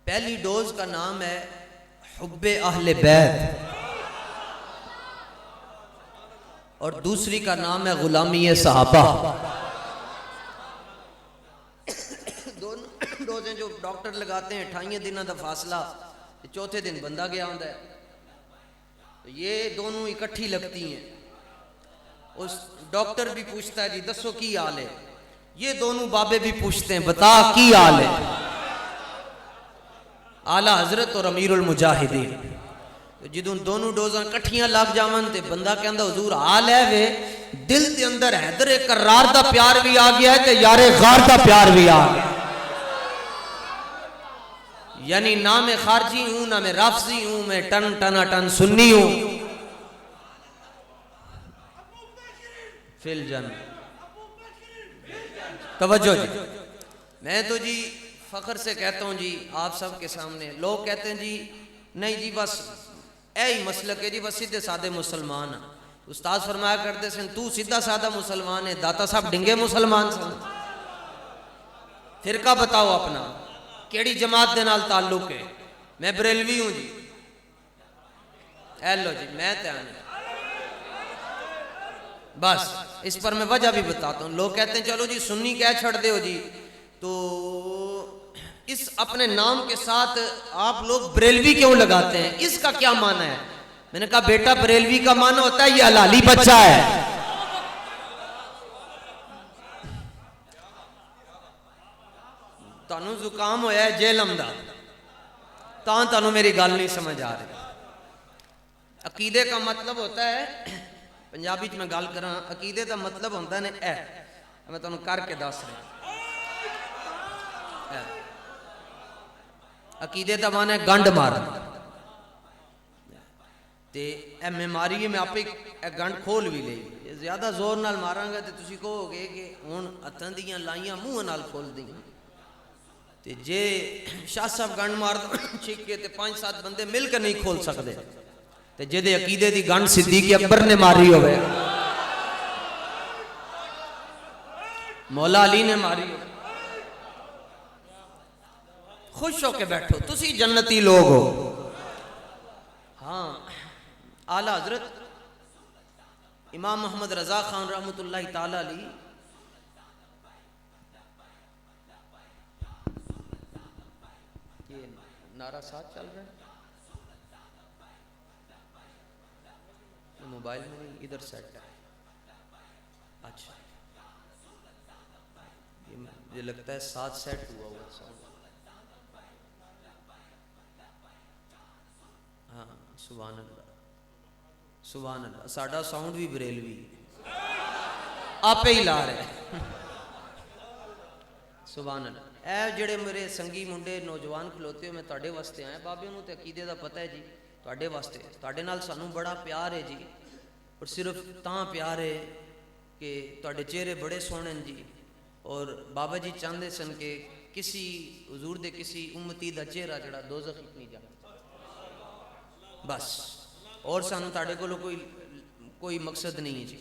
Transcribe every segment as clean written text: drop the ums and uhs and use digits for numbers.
पहली डोज का नाम है हुब्बे अहले बैत और दूसरी का नाम है गुलामी सहाबा। दोनों डोजें जो डॉक्टर लगाते हैं 28 दिनों का फासला, चौथे दिन बंदा गया होता है, तो ये दोनों इकट्ठी लगती हैं। उस डॉक्टर भी पूछता है जी दसो की हाल है, ये दोनों बाबे भी पूछते हैं बता की हाल है। आला हजरत और अमीरुल मुजाहिदीन, तो जो दोनों डोजा कट्ठियां लग जावन ते बंदा कहंदा हुजूर हाल है वे, दिल के अंदर हैदर करार दा प्यार भी आ गया है ते यारे गार दा प्यार भी आ गया। यानी ना मैं खारजी हूं ना मैं राफजी हूं, मैं टन टना टन सुन्नी हूं। फिल जन तवज्जो जी, मैं तो जी फख्र से कहता हूं जी आप सबके सामने, लोग कहते हैं जी नहीं जी बस यही मसलक है जी, बस सीधे साधे मुसलमान। उस्ताद फरमाया करते सन तू सीधा साधा मुसलमान है, दाता साहब डिंगे मुसलमान सन। फिरका बताओ अपना, केड़ी जमात दे नाल ताल्लुक है? मैं बरेलवी हूं जी। लो जी मैं ध्यान, बस इस पर मैं वजह भी बताता हूं। लोग कहते हैं चलो जी सुन्नी कह छड़ दे हो जी, तो इस अपने नाम के साथ आप लोग बरेलवी क्यों लगाते हैं, इसका क्या माना है? मैंने कहा बेटा बरेलवी का माना होता है ये हलाली बच्चा है। तानू जुकाम होया है जेलम दा, तानू मेरी गल नहीं समझ आ रही। अकीदे का मतलब होता है, पंजाबी मैं गल करा, अकीदे का मतलब होता है ए, मैं तुहानू करके दस रहा। अकीदे का मान है गंढ मारना, ते ए बीमारी है, मैं आपे गंढ खोल भी ली, ज्यादा जोर नाल मारांगा तो तुसी कहोगे कि हुण हत्थां दियां लाइयां मूंह नाल खोल दी। ते जे शाह साहब गंढ मार छिके ते 5-7 बंदे मिल के नहीं खोल सकते, ते जेदे अकीदे दी गंढ सिद्दीक अकबर ने मारी होवे, मौला अली ने मारी हो, खुश होके बैठो तुसी जन्नती लोग हो। हाँ, आला हजरत इमाम मोहम्मद रजा खान रहमतुल्लाह ताला अलैह ये नारा साथ चल रहा है, मोबाइल में नहीं इधर सेट है। अच्छा ये लगता है साथ सेट हुआ हुआ साउंड। हाँ सुभान अल्लाह, सुभान अल्लाह, साडा साउंड भी बरेलवी आपे ही ला रहे। सुभान अल्लाह। ए जेड़े मेरे संगी मुंडे नौजवान खलोते हो, मैं तुहाडे वास्ते आया, बाबे नूं ते अकीदे दा पता है जी, तुहाडे वास्ते तुहाडे नाल सानू बड़ा प्यार है जी, और सिर्फ तां प्यार है कि तुहाडे चेहरे बड़े सोहणे जी, और बाबा जी चाहते सन कि किसी हुजूर दे किसी उम्मती दा चेहरा जड़ा दोज़ख नहीं जाए बस, और सानू तुहाडे कोलों कोई मकसद नहीं है जी।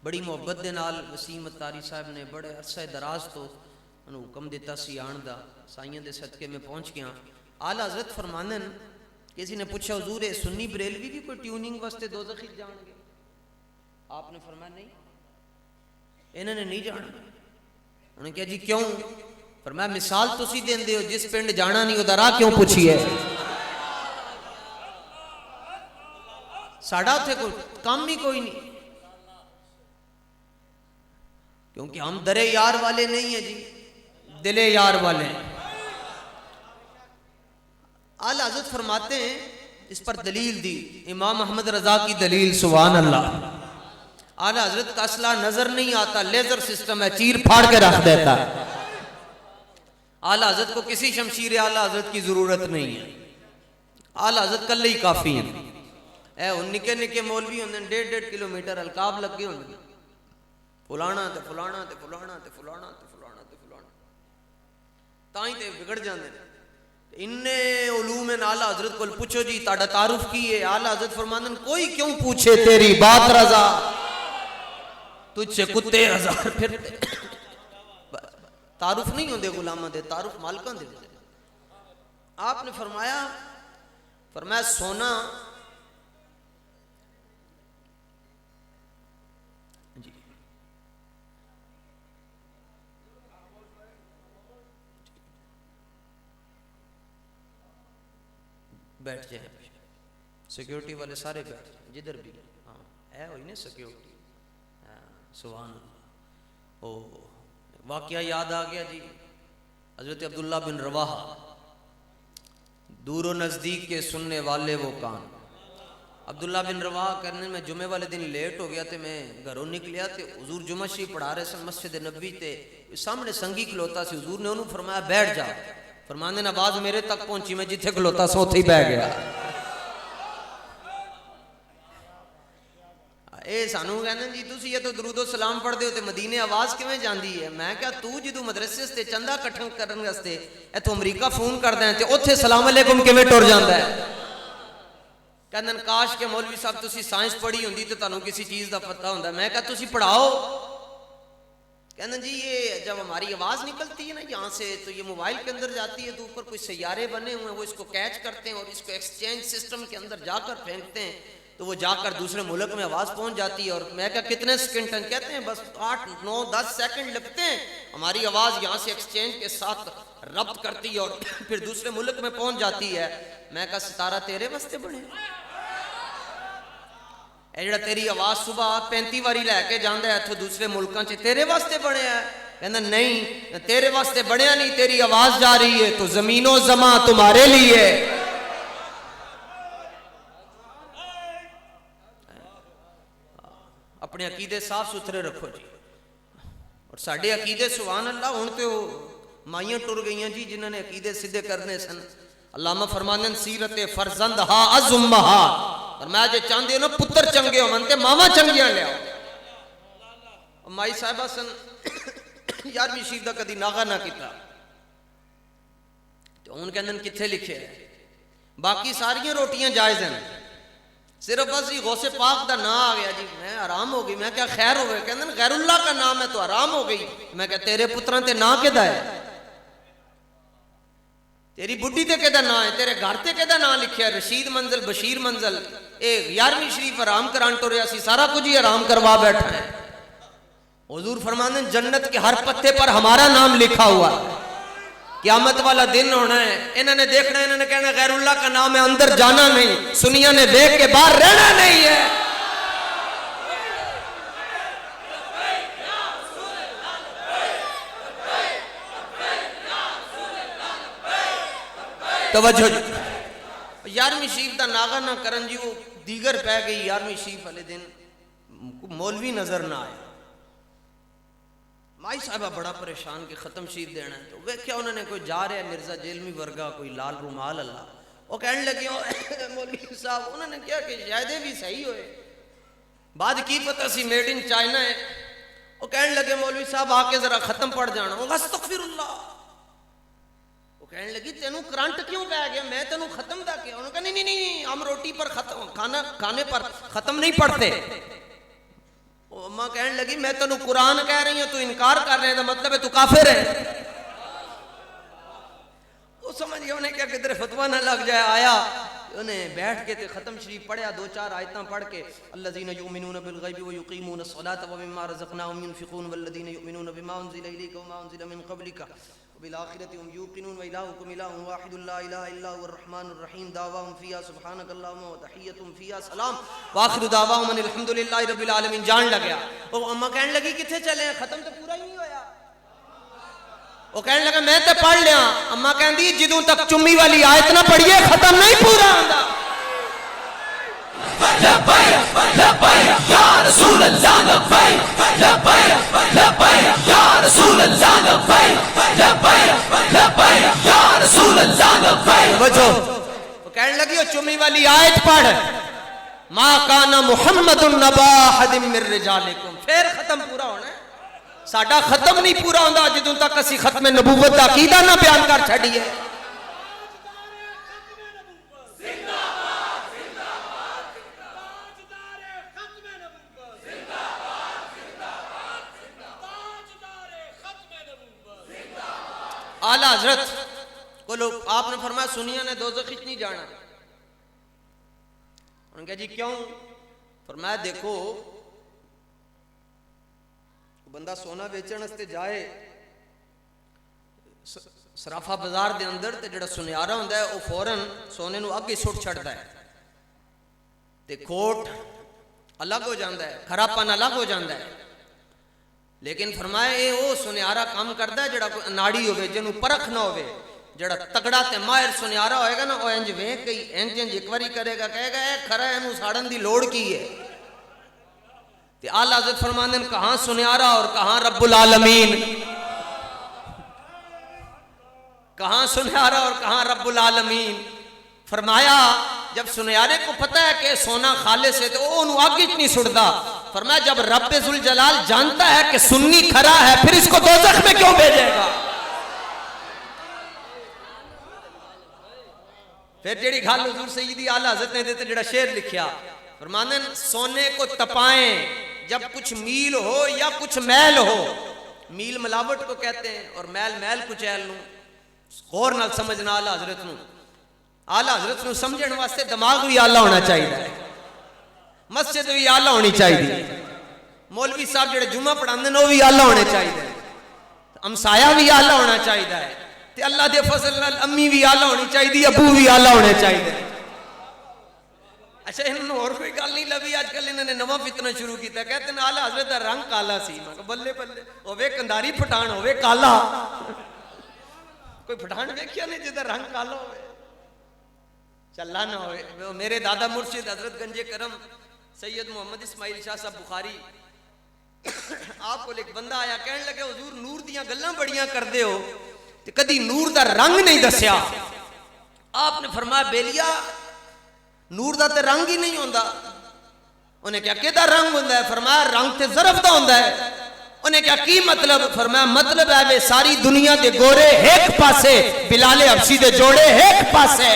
बड़ी मुहब्बत दे नाल वसीम अत्तारी साहब ने बड़े अरसे दराज तो उन्होंने हुक्म दिता सी आण दा, साइयां दे सदके में पहुँच गया। आला हजरत फरमानन, किसी ने पूछा हुजूर ये सुन्नी बरेलवी भी कोई ट्यूनिंग वास्ते दोज़ख जाणगे? आपने फरमाया नहीं, इन्होंने नहीं जाना। उन्होंने कहा जी क्यों? फरमाया मिसाल तुसी देंदे हो, जिस पिंड जाना नहीं उदा राह क्यों पूछिए? साडा उथे कोई काम ही कोई नहीं, क्योंकि हम दरे यार वाले नहीं है जी, दिले यार वाले हैं। आला हज़रत फरमाते हैं, इस पर दलील दी इमाम अहमद रजा की दलील, सुभान अल्लाह। आला हजरत का असला नजर नहीं आता, लेजर सिस्टम है, चीर फाड़ के रख देता है। आला हजरत को किसी शमशीर आला हजरत की जरूरत नहीं है, आला हजरत कल्ले ही काफी है। निके निके मौलवी होंगे 1.5 किलोमीटर अलकाब लगे होंगे, फुलाना ते फुलाना ते फुलाना ते फुलाना ते फुलाना ते फुलाना, ताई ते बिगड़ जाते हैं। इन्ने उलूम आला हजरत को पूछो जी ताड़ा तारुफ की है, आला हजरत फरमाते हैं कोई क्यों पूछे तेरी बात रजा, तुझसे कुत्ते हजार फिरते। तारुफ नहीं होंगे गुलामा दे, तारुफ मालकां दे। आपने फरमाया सोना जी, बैठ जाए, सिक्योरिटी वाले सारे बैठ जाए जिधर भी। हाँ है वही ना सिक्योरिटी। सुभान अल्लाह। ओ वाकया याद आ गया जी, हजरत अब्दुल्ला बिन रवाहा, दूर नज़दीक के सुनने वाले वो कान। अब्दुल्ला बिन रवाहा करने में जुमे वाले दिन लेट हो गया तो मैं घरों निकलिया तो हुजूर जुमा शरीफ पढ़ा रहे सन मस्जिद नबी ते सामने संगी खलोता से हुजूर ने उन्होंने फरमाया बैठ जा। फरमाने ने आवाज मेरे तक पहुंची, मैं जिथे खलोता सो उथे ही बह गया। ਇਹ ਸਾਨੂੰ ਕਹਿੰਦੇ ਜੀ ਤੁਸੀਂ ਇਹ ਤਾਂ ਦਰੂਦੋ ਸਲਾਮ ਪੜ੍ਹਦੇ ਹੋ ਤੇ ਮਦੀਨੇ ਆਵਾਜ਼ ਕਿਵੇਂ ਜਾਂਦੀ ਹੈ। ਮੈਂ ਕਿਹਾ ਤੂੰ ਜਦੋਂ ਮਦਰਸੇ ਤੇ ਚੰਦਾ ਇਕੱਠਾ ਕਰਨ ਵਾਸਤੇ ਇੱਥੋਂ ਅਮਰੀਕਾ ਫੋਨ ਕਰਦਾ ਤੇ ਉੱਥੇ ਸਲਾਮ ਅਲੈਕੁਮ ਕਿਵੇਂ ਟੁਰ ਜਾਂਦਾ ਹੈ। ਕਹਿੰਦੇ ਕਾਸ਼ ਕਿ ਮੌਲਵੀ ਸਾਹਿਬ ਤੁਸੀਂ ਸਾਇੰਸ ਪੜ੍ਹੀ ਹੁੰਦੀ ਤੇ ਤੁਹਾਨੂੰ ਕਿਸੇ ਚੀਜ਼ ਦਾ ਪਤਾ ਹੁੰਦਾ। ਮੈਂ ਕਿਹਾ ਤੁਸੀਂ ਪੜਾਓ। कहना जी ये जब हमारी आवाज़ निकलती है ना यहाँ से तो ये मोबाइल के अंदर जाती है तो ऊपर कुछ सैयारे बने हुए हैं, वो इसको कैच करते हैं और इसको एक्सचेंज सिस्टम के अंदर जाकर फेंकते हैं तो वो जाकर दूसरे मुल्क में आवाज़ पहुँच जाती है। और मैं क्या कितने सेकंड तक कहते हैं बस 8 9 10 सेकंड लगते हैं, हमारी आवाज़ यहाँ से एक्सचेंज के साथ रब्त करती है और फिर दूसरे मुल्क में पहुँच जाती है। मैं कहा सितारा तेरे वास्ते बने, ਜਿਹੜਾ तेरी आवाज़ सुबह 35 वारी लैके जाता है इतों दूसरे मुल्कों च तेरे वास्ते बनया। कहना नहीं तेरे वास्ते बनया नहीं, तेरी आवाज़ जा रही है तो ज़मीनो ज़मा तुम्हारे लिए। अपने अकीदे साफ सुथरे रखो जी। और साढ़े अकीदे सुभान अल्लाह हुण तो माइयां टुर गई जी जिन्होंने अकीदे सीधे करने सन। अल्लामा फरमानन सीरत फरजंद हा अज़ुम्महा, और मैं जे चाहते हो ना पुत्र चंगे हो मनते मामा चंगिया लियाओ। माई साहिबा सन 11वीं शरीफ का कदी नागा ना किया तो हूँ कहते कितने लिखे है। बाकी सारिया रोटियां जायज़ हैं, सिर्फ बस ही गौसे पाक का नाम आ गया जी मैं आराम हो गई। मैं क्या खैर हो गए, कहते गैरुल्लाह का नाम है तो आराम हो गई। मैं क्या तेरे पुत्रां ते ना किदा है, तेरी बुढ़ी ते कहदा ना है, तेरे घर ते कहदा ना लिखिया रशीद मंजिल बशीर मंजिल। ए 11वीं शरीफ आराम करान टुरिया सी, सारा कुछ ही आराम करवा बैठा है। हुजूर फरमाते हैं जन्नत के हर पत्ते पर हमारा नाम लिखा हुआ है। क़यामत वाला दिन होना है, इन्होंने देखना, इन्होंने कहना गैरुल्लाह का नाम है, अंदर जाना नहीं, सुनिया ने देख के बाहर रहना नहीं है। तवज्जो 11वीं शरीफ का नागा ना करन जी वो दीगर पै गई। 11वीं शरीफ वाले दिन मौलवी नजर ना आया। माई साहबा बड़ा परेशान कि खत्म शरीफ देना है तो वेख्या उन्होंने कोई जा रहा है मिर्जा जेलमी वर्गा कोई लाल रुमाल अल्लाह, वो कहने लगे मौलवी साहब, उन्होंने क्या कि शायद भी सही होए, बाद की पता सी मेड इन चाइना है। वो कहने लगे मौलवी साहब आके जरा खत्म पड़ जाना। वो अस्तगफिरुल्लाह। कहने लगी तेनू करंट क्यों पै गया, मैं तेनू खत्म दा किया। उन्होंने कहा नहीं नहीं नहीं हम रोटी पर खत्म खाने पर खत्म नहीं पढ़ते। अम्मा कहने लगी मैं तेनू कुरान कह रही हूं, तू इनकार कर रहे हैं, मतलब है तू काफिर है। वो समझ गया उन्हें क्या किधर फतवा ना लग जाए। आया उन्हें बैठ के ते खत्म शरीफ पढ़िया, 2-4 आयतां पढ़ के अल्लज़ीना युमिनूना बिल गैबि व युकीमूना अस्सलाता व मिम्मा रज़क़नाहुम युनफ़िक़ून वल्लज़ीना युमिनूना बिमा उन्ज़िला इलैका व मा उन्ज़िला मिन क़ब्लिका बिल आखिरति हुम यूक़िनून व इलाहुकुम इलाहुन वाहिदुन ला इलाहा इल्ला हुवल रहमानुर रहीम दावाहुम फ़ीहा सुब्हानकल्लाहुम्मा व तहिय्यतुहुम फ़ीहा सलाम व आखिरु दावाहुम अनिल हम्दुलिल्लाहि रब्बिल आलमीन। जान लग गया। वो अम्मा कहने लगी किथे चले हैं, खत्म तो पूरा ही नहीं होया। वो कहने लगा मैं तो पढ़ लिया। अम्मा कहती जिदों तक चुम्मी वाली आयत ना पढ़िए खत्म नहीं पूरा होता। कहने लगी चुम्मी वाली आयत पढ़, मा काना मुहम्मदुन नबा अहदिम मिर रिजालिकुम, फिर खत्म पूरा होना है। साडा खत्म नहीं पूरा होता जिदों तक असी खत्म नबूवत का अकीदा ना बयान कर छड़िए। आला हजरत बोलो आपने फरमाया सुनिया ने दोज़ख नहीं जाना। उन्होंने कहा जी क्यों? फरमाया देखो बंदा सोना बेचण वास्ते जाए सराफा बाजार के अंदर तो जो सुनियारा होंदा है वह फौरन सोने को अगे सुट छड़ता है तो खोट अलग हो जाता है, खरापन अलग हो जाता है। लेकिन फरमाया ये वो सुनियारा काम करता है जोड़ा कोई अनाड़ी होवे, जिन्हों परख ना होवे। जोड़ा तगड़ा ते माहिर सुनियारा होएगा ना वह इंज वेख के इंज इंज एक बारी करेगा, कहेगा ए खरा इनू साड़न की लोड़ की है। ते आला हज़रत फरमांदे ने कहाँ सुनियारा और कहाँ रब्बुल आलमीन, कहाँ सुनियारा और कहाँ रब्बुल आलमीन। फरमाया जब सुनियारे को पता है कि सोना खालिस है तो वो आगे नहीं सुटता। फरमाया जब रब्बे जुल जलाल जानता है कि सुन्नी खरा है फिर इसको दोज़ख में क्यों भेजेगा। फिर जेड़ी गल हुजूर सैयदी आला हज़रत ने देते जेड़ा शेर लिखिया, फरमाने सोने को तपाएं जब कुछ मील हो या कुछ मैल हो। मील मिलावट को कहते हैं और मैल मैल कुचैल नूं। गौर नाल समझना आला हज़रत नूं, आला हज़रत नूं समझण वास्ते दिमाग भी आला होना चाहिए, मस्जिद भी आला होनी चाहिए, मौलवी साहब जेड़े जुम्मा पढ़ाते हैं वो भी आला होने चाहिए, हमसाया भी आला होना चाहिए, ते अल्लाह दे फजल नाल अम्मी भी आला होनी चाहिए, अबू भी आला होने चाहिए। अच्छा इन्होंने और कोई गल नहीं लभी, अजकल इन्होंने नवा फितना शुरू किया, कहते हैं आला हज़रत का रंग काला सी। मैं कहा बल्ले बल्ले, होवे कंधारी पठान होवे काला, कोई पठान वेखिया नहीं जिहदा रंग काला होवे, चला ना हो। मेरे दादा मुर्शिद हजरत गंजे करम सैयद मोहम्मद इस्माइल शाह साहब बुखारी आपको एक बंदा आया, कहने लगे हुजूर नूर दियां गल्लां बड़ियां करदे हो ते कदी नूर दा रंग नहीं दस्या। आपने फरमाया बेलिया नूर दा ते रंग ही नहीं होंदा। उन्हें क्या केदा रंग होंदा है? फरमाया रंग ते ज़रफ दा होंदा है। उन्हें क्या की मतलब? फरमाया मतलब है वे सारी दुनिया दे गोरे एक पासे, बिलाले हबशी दे जोड़े एक पासे।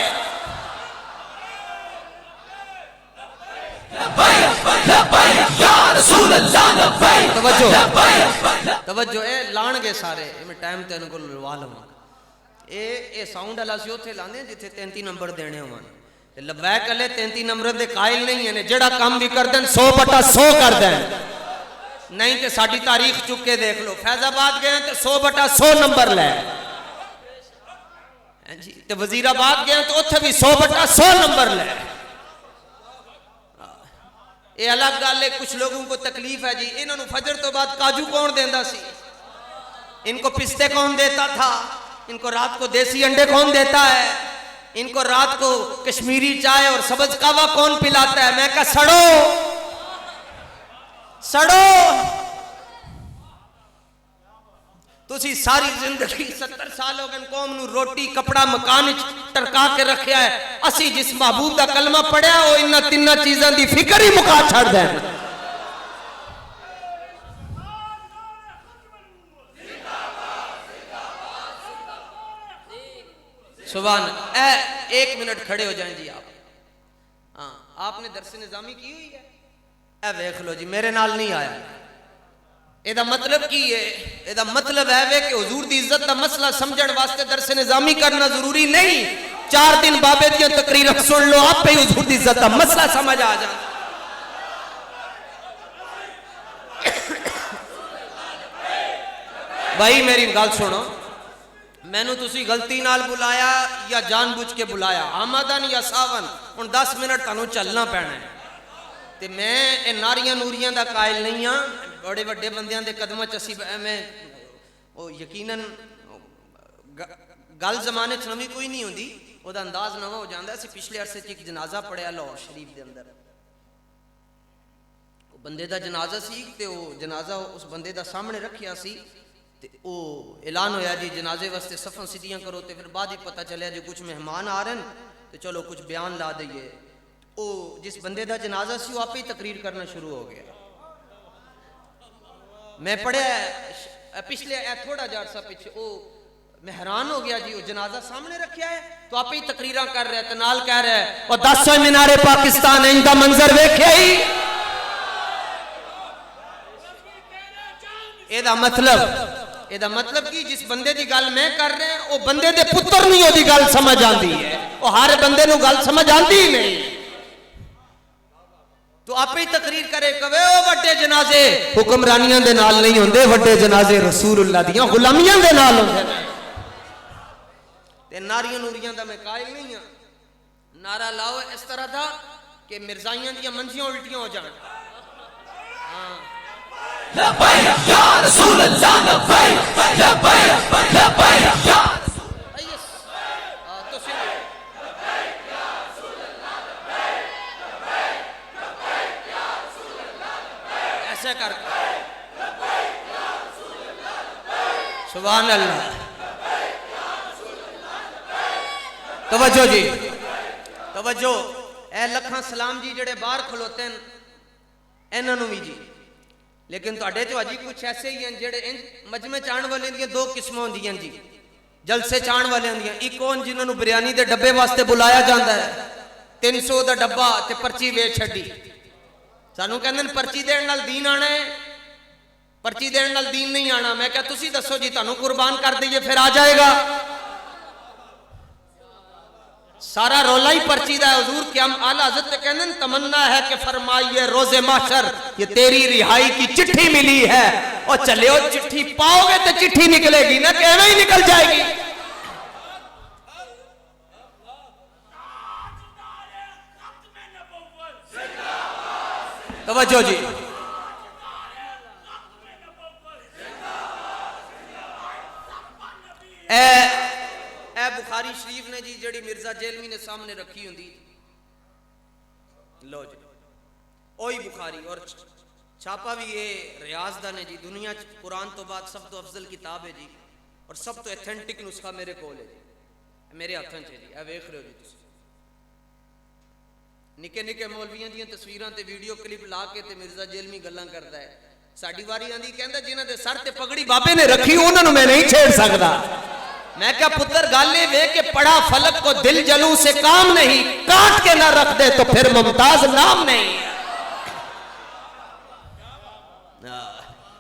तवज्जो तवज्जो ए लाण गए सारे मैं टाइम तेन को लवा लवा। ए साउंड वाला सी उत्थे लांदे जिथे 33 नंबर देने होवन ते लबैक वाले 33 नंबर दे कायल नहीं है ने, जेड़ा काम भी कर देन 100/100 कर देन। नहीं ते साडी तारीख चुक के देख लो, फैजाबाद गए तो 100/100 नंबर ले जी, ते वजीराबाद गए तो उत्थे भी 100/100 नंबर ले। ये अलग गल है, कुछ लोगों को तकलीफ है जी, इन्होंने फजर तो बाद काजू कौन देता सी, इनको पिस्ते कौन देता था, इनको रात को देसी अंडे कौन देता है, इनको रात को कश्मीरी चाय और सब्ज कावा कौन पिलाता है। मैं कहा सड़ो सड़ो, तुसी सारी जिंदगी 70 साल हो गए कौम नू रोटी कपड़ा मकान टरका के रखा है। असी जिस महबूब का कलमा पढ़िया वो इन्हां तिन्ना चीज़ों की फिक्र ही मुका छड़ दे। सुभान। एक मिनट खड़े हो जाएं जी आप। हाँ आपने दरस निजामी की हुई है, ए देख लो जी, मेरे नाल नहीं आया। एदा मतलब की है? एदा मतलब है वे कि हुजूर दी इज्जत का मसला समझण वास्ते दरस निजामी करना जरूरी नहीं। 4 दिन बाबे दी तकरीर सुन लो, आप पे हुजूर दी इज्जत का मसला समझ आ जाए। भाई मेरी गल सुनो, मैनू तुसी गलती नाल बुलाया या जानबूझ के बुलाया, आमदन या सावन, हुण 10 मिनट तुहानू चलना पैना है। ते मैं ये नारियां नूरियां दा कायल नहीं हाँ, बड़े बड़े बंदियां दे कदमां च असीं मैं वो यकीनन गल जमाने च नवीं कोई नहीं होंदी, ओहदा अंदाज नवा हो जाता। असीं पिछले अरसे च एक जनाजा पढ़िया लाहौर शरीफ के अंदर, बंदे दा जनाजा सी ते वो जनाजा उस बंदे दा सामने रखिया सी ते वो ऐलान होया जी जनाजे वास्ते सफ़ां सीधियां करो। तो फिर बाद ही पता चलिया जी कुछ मेहमान आ रहे हैं तो चलो कुछ बयान ला दईए। वो जिस बंदे का जनाजा सी वो आप ही तकरीर करना शुरू हो गया। मैं पढ़िया पिछले थोड़ा जा अर्सा पिछे, वो मैं हैरान हो गया जी, वो जनाजा सामने रखा है तो आप ही तकरीर कर रहा है, तो नाल कह रहा है और 10 मीनारे पाकिस्तान है, इनका मंजर वेख्या ही। एदा ਇਹਦਾ ਮਤਲਬ ਕਿ ਜਿਸ ਬੰਦੇ ਦੀ ਗੱਲ ਮੈਂ ਕਰ ਰਿਹਾ ਉਹ ਬੰਦੇ ਦੇ ਪੁੱਤਰ ਨਹੀਂ ਉਹਦੀ ਗੱਲ ਸਮਝ ਆਂਦੀ ਹੈ, ਉਹ ਹਰ ਬੰਦੇ ਨੂੰ ਗੱਲ ਸਮਝ ਆਂਦੀ ਨਹੀਂ। तो आप ही तकरीर करे कवे ओ वड्डे जनाजे हुक्मरानियां दे नाल नहीं होंदे, वड्डे जनाजे रसूलुल्लाह दियां गुलामियां दे नाल होंदे ने। ते नारियां नूरियां दा मैं कायल नहीं हां, नारा लाओ इस तरह दा कि मिर्जाइयां दियां मंजियां उल्टियां हो जान। हां लबैक या रसूलुल्लाह लबैक लबैक लबैक या कर सुभान अल्लाह। तवज्जो जी तवज्जो, ए लखां सलाम जी जेड़े बाहर खलोते हैं इन्हां नूं भी जी, लेकिन तुहाडे चो अजी कुछ ऐसे ही हैं जेड़े मजमे चाण वाले दी दो किस्मां होंदियां जी, जलसे चाण वाले होंदियां। एक कौन जिन्हां नूं बिरयानी दे डब्बे वास्ते बुलाया जाता है, 300 दा डब्बा ते पर्ची वेच छड्डी। सानू कहंदे ने पर्ची देण नाल दीन आना है, पर्ची देण नाल दीन नहीं आना। मैं क्या तुसी दसो जी, तुहानू कुर्बान कर दईए फिर आ जाएगा? सारा रौला ही पर्ची दा है। हुजूर क्या आला हज़रत कहंदे ने तमन्ना है कि फरमाइए रोज़े माशर ये तेरी रिहाई की चिट्ठी मिली है, और चले हो चिट्ठी पाओगे तो चिट्ठी निकलेगी ना, कि ऐਵੇਂ ही निकल जाएगी। तवज्जो जी ए बुखारी शरीफ ने जी जेड़ी मिर्जा जेलमी ने सामने रखी होंदी, लो जी ओही बुखारी, और छापा भी ये रियाज दा ने जी। दुनिया कुरान तो बाद सब तो अफजल किताब है जी, और सब तो एथेंटिक नुस्खा मेरे कोल है जी, मेरे हथों च जी। ए वेख रहे हो जी तुसीं, निके निके मौलवियां दी तस्वीरां ते वीडियो क्लिप ला के ते मिर्जा जेलमी गल्लां करदा है। साडी वारी आंदी कहंदा जिन्हां दे सर ते पगड़ी बाबे ने रखी उन्हां नूं मैं नहीं छेड़ सकदा। मैं क्या पुत्र गल ये वे के पड़ा फलक को दिल जलू से काम नहीं, काट के ना रख दे तो फिर मुमताज नाम नहीं।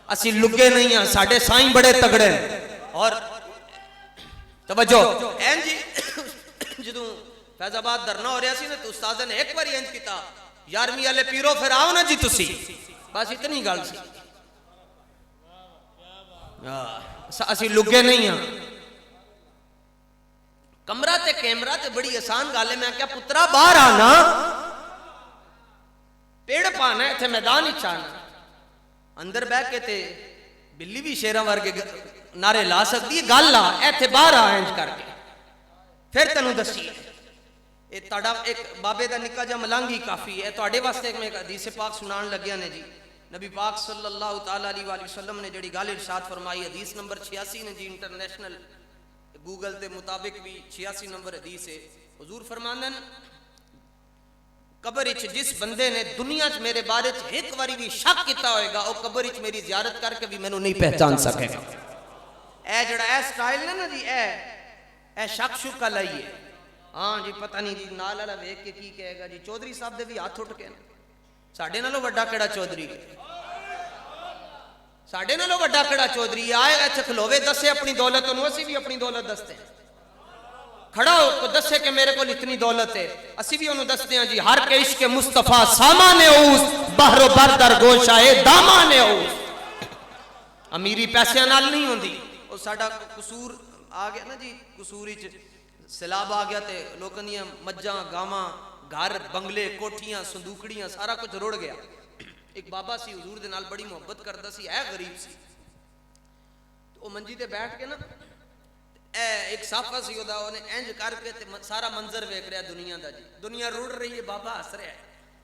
असी लुगे नहीं हां, साडे साईं बड़े तगड़े। और तवज्जो एन जी जदों फैजाबाद धरना हो रहा सी ना, तो उस्ताद ने एक बार इंज किया, 11वीं वाले पीरो फिर आओ ना जी तुसी, बस इतनी गल सी। असी लुगे नहीं हां। कमरा ते कैमरा ते बड़ी आसान गल है। मैं क्या पुत्रा बाहर आना, पेड़ पाना इत्थे मैदान विच आना, अंदर बह के ते बिल्ली भी शेरां वर्गे नारे ला सकती है। गल आ इत्थे बाहर आ इंज करके, फिर तैनूं दसीए। एक बाबे का निक्का जा मलंग ही काफ़ी है। तुहाडे वास्ते मैं एक हदीस पाक सुनान लग्या ने जी। नबी पाक सल्लल्लाहु तआला अलैहि वसल्लम ने जड़ी गल इरशाद फरमाई, हदीस नंबर 86 ने जी, इंटरनेशनल गूगल के मुताबिक भी 86 नंबर हदीस है। हुजूर फरमांदे ने कबर विच जिस बंदे ने दुनिया च मेरे बारे च एक बारी भी शक किया होएगा, वो कबर विच मेरी जियारत करके भी मैनू नहीं पहचान सकेगा। ए जड़ा ए स्टाइल ने ना जी, ए शक शुक वाला ही है। हाँ जी पता नहीं जी, नाल वाला वेख के की कहेगा जी, चौधरी साहब दे भी हाथ उठ के साडे नालों वड्डा केड़ा चौधरी है, साडे नालों वड्डा केड़ा चौधरी आएगा इत्थे खलोवे दसे अपनी दौलत, उन्होंने असी भी अपनी दौलत दसते हैं। खड़ा हो तो दसे कि मेरे को इतनी दौलत है, असी भी उन्होंने दसते हैं जी। हर के इश्क मुस्तफा सामाने उस बहरो बरदर गोशाए दामाने उस। अमीरी पैसों नाल नहीं होंदी, वो साडा कसूर आ गया ना जी। कसूर सैलाब आ गया तो लोगों दी मज्जां गावां घर बंगले कोठियां संदूकड़ियां सारा कुछ रुड़ गया। एक बाबा सी हुजूर दे नाल बड़ी मुहब्बत करदा सी, है गरीब सी, तो मंजी ते बैठ के ना एक साफा सी ओदा, उन्हें इंज करके ते सारा मंजर वेख रहा दुनिया दा जी। दुनिया रुड़ रही है, बाबा हस रहा है।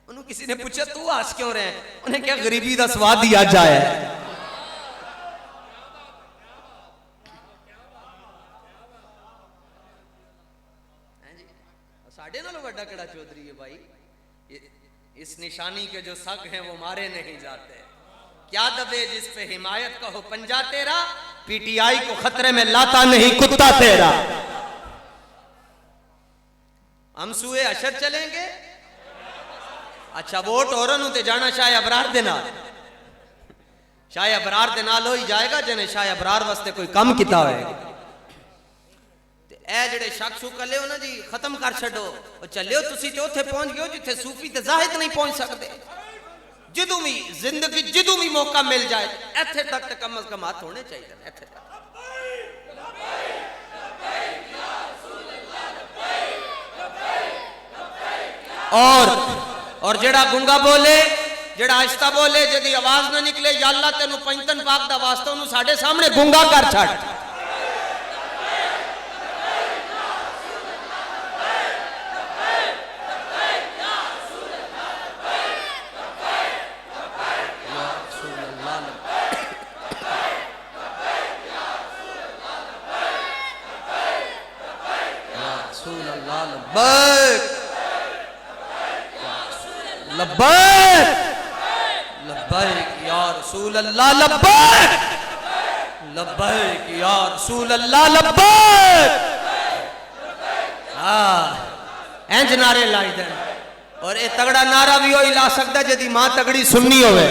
उन्होंने किसी ने पूछा तू हस क्यों रहा है? उन्हें क्या गरीबी दा स्वाद ही अज आया है। साढ़े नालों बड़ा केड़ा चौधरी है भाई, इस निशानी के जो सग हैं वो मारे नहीं जाते। क्या दबे जिस पे हिमायत का हो पंजा तेरा, पीटीआई को खतरे में लाता नहीं कुत्ता तेरा। हम सुए अशर चलेंगे, अच्छा वोट और ते जाना चाहे अबरार देना। शाह अबरार दे नाल हो ही जाएगा जिन्हें शाह अबरार वास्ते कोई काम किया होएगा। ए जेड़े शक शुक ले हो ना जी खत्म कर छो, चलियो तुसी ते उत्थे पहुंच गए जिथे सूफी ते जाहिद नहीं पहुंच सकते। जदों भी जिंदगी जदों भी मौका मिल जाए इत्थे तक कम अज कम हाथ होने चाहिए। इत्थे तक और जेड़ा गुंगा बोले, जेड़ा आहिस्ता बोले, जदी आवाज ना निकले, या अल्लाह तेनू पंजतन पाक दा वास्ता ओनू साडे सामने गुंगा कर छड़। लब्बैक लब्बैक या रसूल अल्लाह, लब्बैक लब्बैक या रसूल अल्लाह, लब्बैक। हाँ इंज नारे लाई दे। और ये तगड़ा नारा भी वही ला सकता जदी मां तगड़ी सुननी होवे।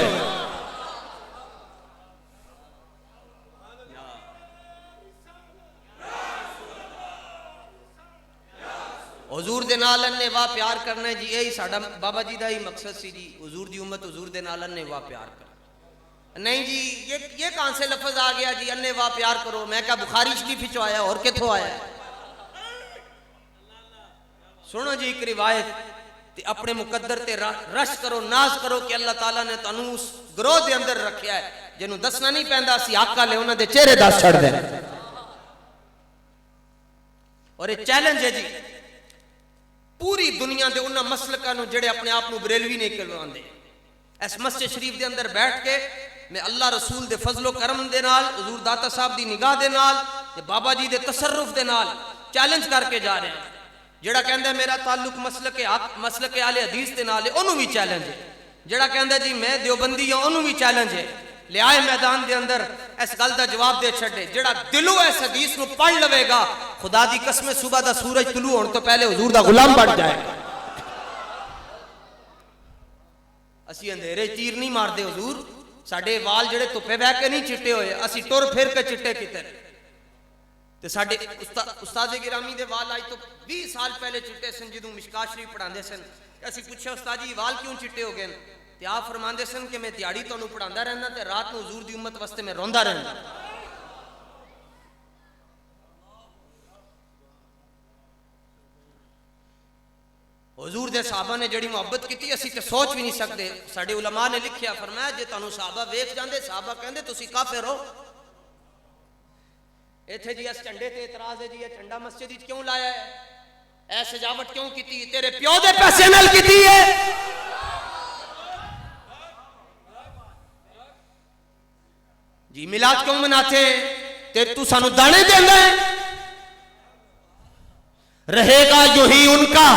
हुजूर दे नाल ने वाह प्यार करना जी, यही साडा बाबा जी का ही मकसद सी जी। हुजूर दी उम्मत हुजूर दे नाल ने वाह प्यार कर। नहीं जी ये कहां से लफ्ज आ गया जी अन्ने वाह प्यार करो? मैं क्या बुखारी शरीफ चो आया और किथों आया? सुनो जी एक रिवायत ते अपने मुकद्दर ते रश करो, नाज करो कि अल्लाह ताला ने तुहानू उस ग्रोह दे अंदर रखिया है जिन्हों दसना नहीं पैंदा, सी आका ले उन्हां दे चेहरे दस छड़ दे। और ये चैलेंज है जी पूरी दुनिया के उन्होंने मसलकों जेड़े अपने आप को बरेलवी नहीं कहलाते। इस मस्जिद शरीफ के अंदर बैठ के मैं अल्लाह रसूल के फजलो करम के नाल, हुजूर दाता साहब की निगाह के नाल, बाबा जी के तसर्रुफ के नाल चैलेंज करके जा रहे हैं। जेड़ा कहता मेरा ताल्लुक मसलक आले हदीस के नाल है उन्होंने भी चैलेंज है। जेड़ा कहता जी मैं देवबंदी हाँ उन्होंने भी चैलेंज है। लियाए मैदान के अंदर इस गल का जवाब दे छे। जेड़ा दिलों इस हदीस को पढ़ लवेगा खुदा दी कसम सुबह का सूरज तुलू होने तो पहले हुजूर का गुलाम बन जाएगा। असी अंधेरे तीर नहीं मारते हुजूर, साडे वाल जेड़े धुप्पे बह के नहीं चिट्टे होए, असी टुर फिर के चिट्टे किते। ते साडे उस्ताद गिरामी दे वाल आज तो 20 साल पहले चिट्टे सन जदों मिशकात शरीफ पढ़ाते सन। असी पूछे उस्ताद जी वाल क्यों चिट्टे हो गए? ते आप फरमाते सन कि मैं दिहाड़ी तुहानू पढ़ांदा रहंदा ते रात नूं हुजूर दी उम्मत वास्ते मैं रोंदा रहंदा। हुजूर दे साहबा ने जिहड़ी मुहब्बत की असी ते सोच भी नहीं सकते। साडे उलमा ने लिखिया फरमाया जे तुहानू साहबा वेख जांदे, साहबा कहंदे तुसी काफिर हो। इत्थे जी इस झंडे ते इतराज है जी, ये झंडा मस्जिद विच क्यों लाया है? ऐ सजावट क्यों की? तेरे प्यो दे पैसे नाल कीती है। जी मिलाद क्यों मनाते? ते तू सानू दाने देंदा है। रहेगा जो ही उनका।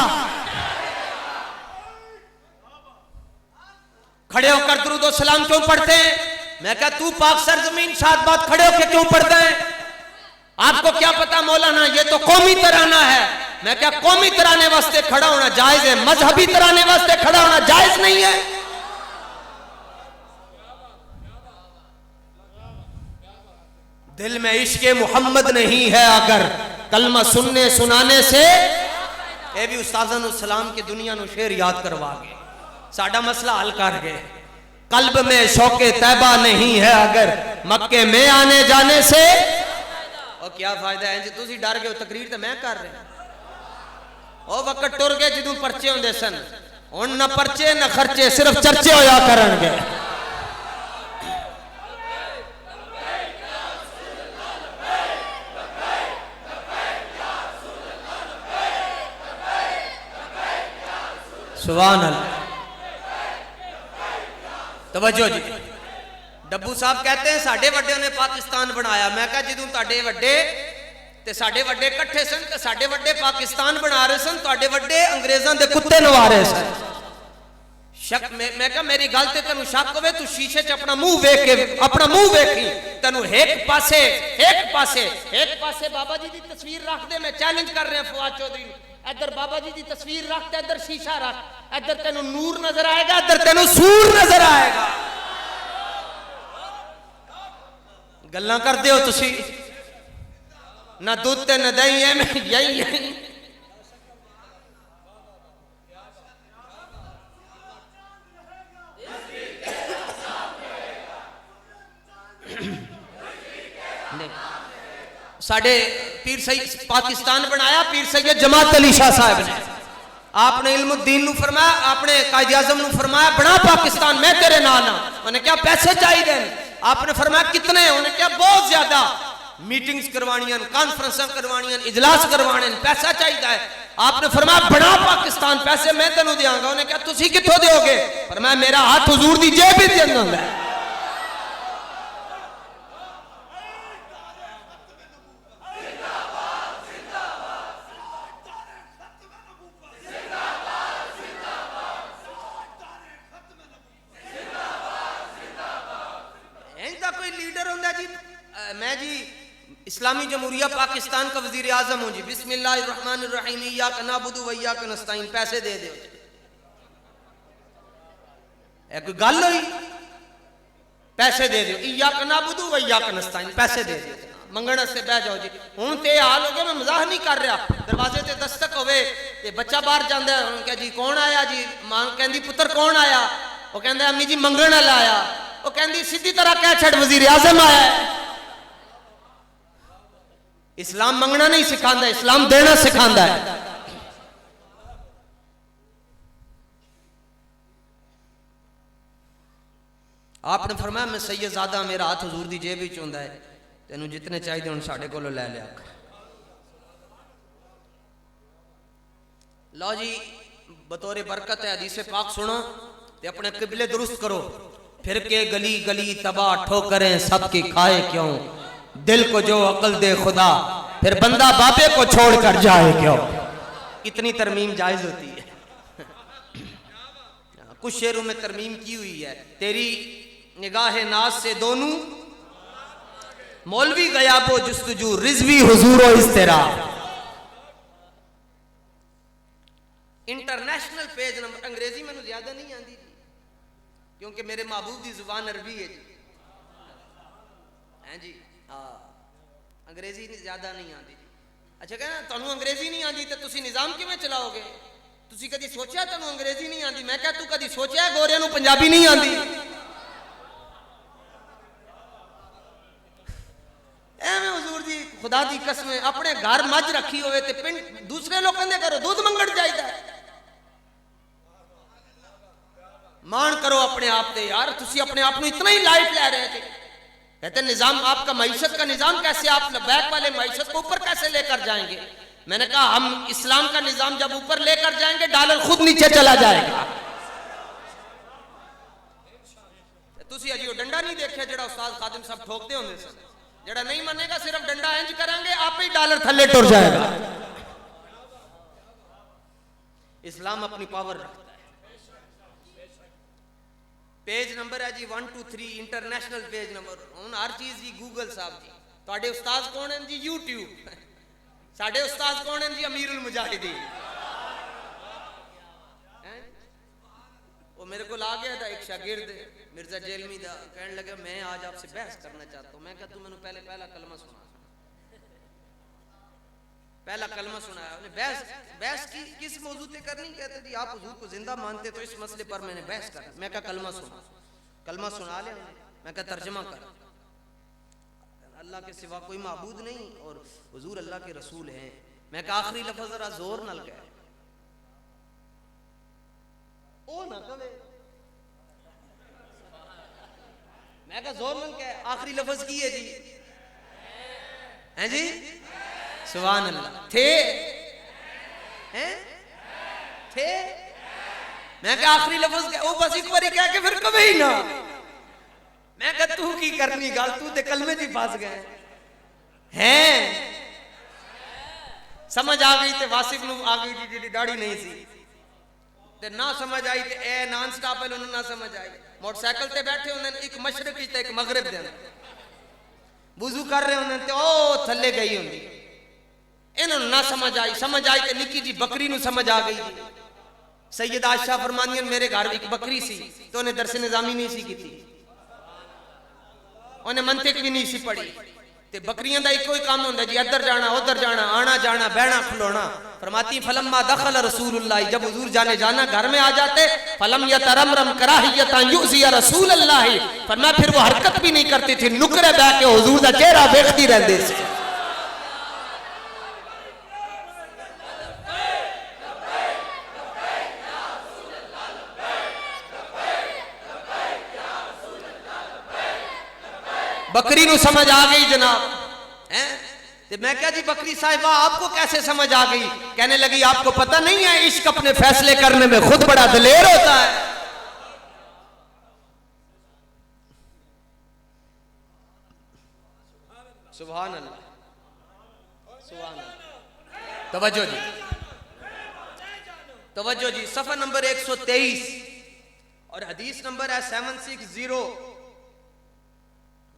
खड़े होकर दुरूद और सलाम क्यों पढ़ते हैं? मैं क्या तू पाक सरजमीन साथ बात खड़े होकर क्यों पढ़ता है? आपको क्या पता मौलाना ये तो कौमी तराना है। मैं क्या कौमी तराने वास्ते खड़ा होना जायज है, मजहबी तराने वास्ते खड़ा होना जायज नहीं है। दिल में इश्क मोहम्मद नहीं है अगर कलमा सुनने सुनाने से। ये भी उस्ताज़न सलाम की दुनिया नु शेर याद करवा गए, साडा मसला हल कर गए। कल्ब में शौके तैबा नहीं है अगर मक्के में आने जाने से। और क्या फायदा है जी तुसी डर गए? तकरीर तो मैं कर रहा। ओ वक्त टुर गए जदों परचे होंदे सन, हुण न परचे न खर्चे, सिर्फ चर्चे होया करनगे। सुभान अल्लाह। तवज्जो जी। डब्बू साहब कहते हैं साडे वड्डे ने पाकिस्तान बनाया। मैं कहा जदों तुहाडे वड्डे ते साडे वड्डे इकट्ठे सन ते साडे वड्डे पाकिस्तान बना रहे सन, तुहाडे वड्डे अंग्रेजां दे कुत्ते नवा रहे सन। शक मैं कहा मेरी गल ते तैनूं शक होवे तू शीशे च अपना मुंह वेख के अपना मुंह वेखी। तैनूं एक पासे बाबा जी की तस्वीर रख दे। मैं चैलेंज कर रहा फवाद चौधरी, इधर बाबा जी की तस्वीर रख, इधर शीशा रख, इधर तेनू नूर नजर आएगा, इधर तेनू सूर नजर आएगा। गल्लां करदे हो तुसी ना दूध ते ना दही है मैं यही साढ़े पीर सैयद पाकिस्तान बनाया पीर सैयद जमात अली शाह साहब ने। आपने इल्मुद्दीन नु फरमाया, आपने कायदे आज़म नु फरमाया बना पाकिस्तान मैं तेरे नाल ना। उन्हें क्या पैसे चाहिए? आपने फरमाया कितने? उन्हें क्या बहुत ज्यादा। मीटिंग्स करवानियां, कॉन्फ्रेंस करवानियां, इजलास करवाने, पैसा चाहिए है। आपने फरमाया बना पाकिस्तान, पैसे मैं तेनू देंगा। उन्हें क्या तुसी कित्थों दोगे? फरमाया मेरा हाथ हुजूर दी जेब विच अंदर है। मैं जी इस्लामी जमहूरिया पाकिस्तान का वजीर आजम हूँ जी। बिस्मिल्लाहिर्रहमानिर्रहीम इय्याका नअबुदु व इय्याका नस्तईन। पैसे दे दो। एक गल हुई? पैसे दे दो। इय्याका नअबुदु व इय्याका नस्तईन, पैसे दे दो। मंगण से बह जाओ जी। हूँ तो हाल हो गया, मैं मजाक नहीं कर रहा। दरवाजे से दस्तक होवे ते बच्चा बाहर जाता है, क्या जी कौन आया जी? मां कहती पुत्र कौन आया? वो कहता अम्मी जी मंगण वाला आया। वो कहती सीधी तरह कह छड़ वजीर आजम आया है। इस्लाम मंगना नहीं सिखाता, इस्लाम देना सिखाता है। आपने फरमाया मैं सैयदजादा, मेरा हाथ हुजूर दी जेब विच हुंदा है, तेनू जितने चाहिए हुण साडे कोलों ले लिया। लो जी बतौर बरकत है हदीस पाक सुनो ते अपने किबले दुरुस्त करो। फिर के गली गली तबाह ठोकरें सबकी खाए क्यों, दिल को जो अकल दे खुदा फिर बंदा बाबे को छोड़ कर जाए क्यों। इतनी तरमीम जायज होती है। कुछ शेरों में तरमीम की हुई है। तेरी निगाह नाज से दोनों मौलवी गयाबो जुस्तजू रिजवी हुजूरो इस्तेरा। International page number. अंग्रेजी मैंने ज्यादा नहीं आती क्योंकि मेरे महबूब की जुबान अरबी है जी। हैं जी हाँ, अंग्रेजी ज्यादा नहीं आती। अच्छा कहना तुहानू अंग्रेजी नहीं आती तो तुसी निजाम किवें चलाओगे? तुसी कदी सोचा तुहानू अंग्रेजी नहीं आती? मैं क्या तू कदी सोचा गोरियां नू पंजाबी नहीं आती? एवें हुजूर जी खुदा दी कसम अपने घर मझ रखी होवे ते पिंड दूसरे लोगों के घरों दूध मंगण जाइदा है। मान करो अपने आप पे यार। तुसी अपने आप को इतना ही लाइट ले रहे थे। कहते निजाम आपका मईशत का निजाम कैसे, आप बैक वाले मईशत को ऊपर कैसे लेकर जाएंगे? मैंने कहा हम इस्लाम का निजाम जब ऊपर लेकर जाएंगे डॉलर खुद नीचे चला जाएगा। तुसी अजी डंडा नहीं देखा जेड़ा उस्ताद खादिम साहब ठोकते होंगे सन, जेड़ा नहीं मानेगा सिर्फ डंडा इंज करेंगे आप ही डॉलर थल्ले टुर जाएगा। इस्लाम अपनी पावर रखता है। पेज नंबर है जी 1 2 3 इंटरनेशनल पेज नंबर। हुण हर चीज जी गूगल साहब जी। तुहाडे उस्ताद कौन है जी? यूट्यूब। साडे उस्ताद कौन है जी? अमीरुल मुजाहिदीन। वो मेरे को आ गया था एक शागिर्द मिर्जा जेलमी दा, कहने लगे मैं आज आपसे बहस करना चाहता हूँ। मैं क्या तू मैंने पहला कलमा सुना। पहला कलमा सुनाया उन्हें। बहस की किस मौजू पे करनी? कहते जी आप हुजूर को जिंदा मानते तो इस मसले पर मैंने बहस कर। मैं क्या कलमा सुना। कलमा सुना ले। मैं क्या तर्जमा कर। अल्लाह के सिवा कोई माबूद नहीं और हुजूर अल्लाह के रसूल हैं। मैं क्या आखिरी लफ्ज जरा जोर नाल कह। ओ ना कवे। मैं क्या जोर नाल कह। आखिरी लफ्ज की है जी? हैं जी सुभान अल्लाह। थे हैं थे। मैं क्या आखिरी लफ्ज वो बस एक बारी कह के फिर कभी ही ना। मैं कह तू की करनी गल, तू ते कलमे च फस गए हैं। समझ आ गई ते वासिफ नू आ गई जी दाढ़ी नहीं सी ते ना समझ आई ते ए नॉन स्टॉप है ना समझ आई। मोटरसाइकिल ते बैठे होंगे एक मशरक ते एक मगरब दे वुजू कर रहे होंगे ते ओ थल्ले गई होंगी। इन्होंने ना समझ आई। समझ आई कि निकी जी बकरी नू समझ आ गई। सैयद आयशा फरमानियां मेरे घर एक बकरी सी तो उन्हें दरस निजामी नहीं सी की। उन्हें मंतिक भी नहीं सी पढ़ी। ते बकरियां दा इको ही काम होंदा जी, इधर जाना उधर जाना, आना जाना, बहना खलोना। फरमाती फलम्मा दखल रसूलुल्लाह, जब हुजूर जाने जाना घर में आ जाते, फलम यतरमरम कराहियता युज़िया रसूलुल्लाह, फरमाया फिर वो हरकत भी नहीं करती थी, नुकरे बैठ के हुजूर दा चेहरा देखती रहती सी। बकरी नु समझ आ गई जनाब हैं? तो मैं क्या जी बकरी साहिबा आपको कैसे समझ आ गई? कहने लगी आपको पता नहीं है इश्क अपने फैसले करने में खुद बड़ा दिलेर होता है। सुभान अल्लाह, सुभान अल्लाह। तवज्जो जी, तवज्जो जी, सफा नंबर 123 और हदीस नंबर है 760।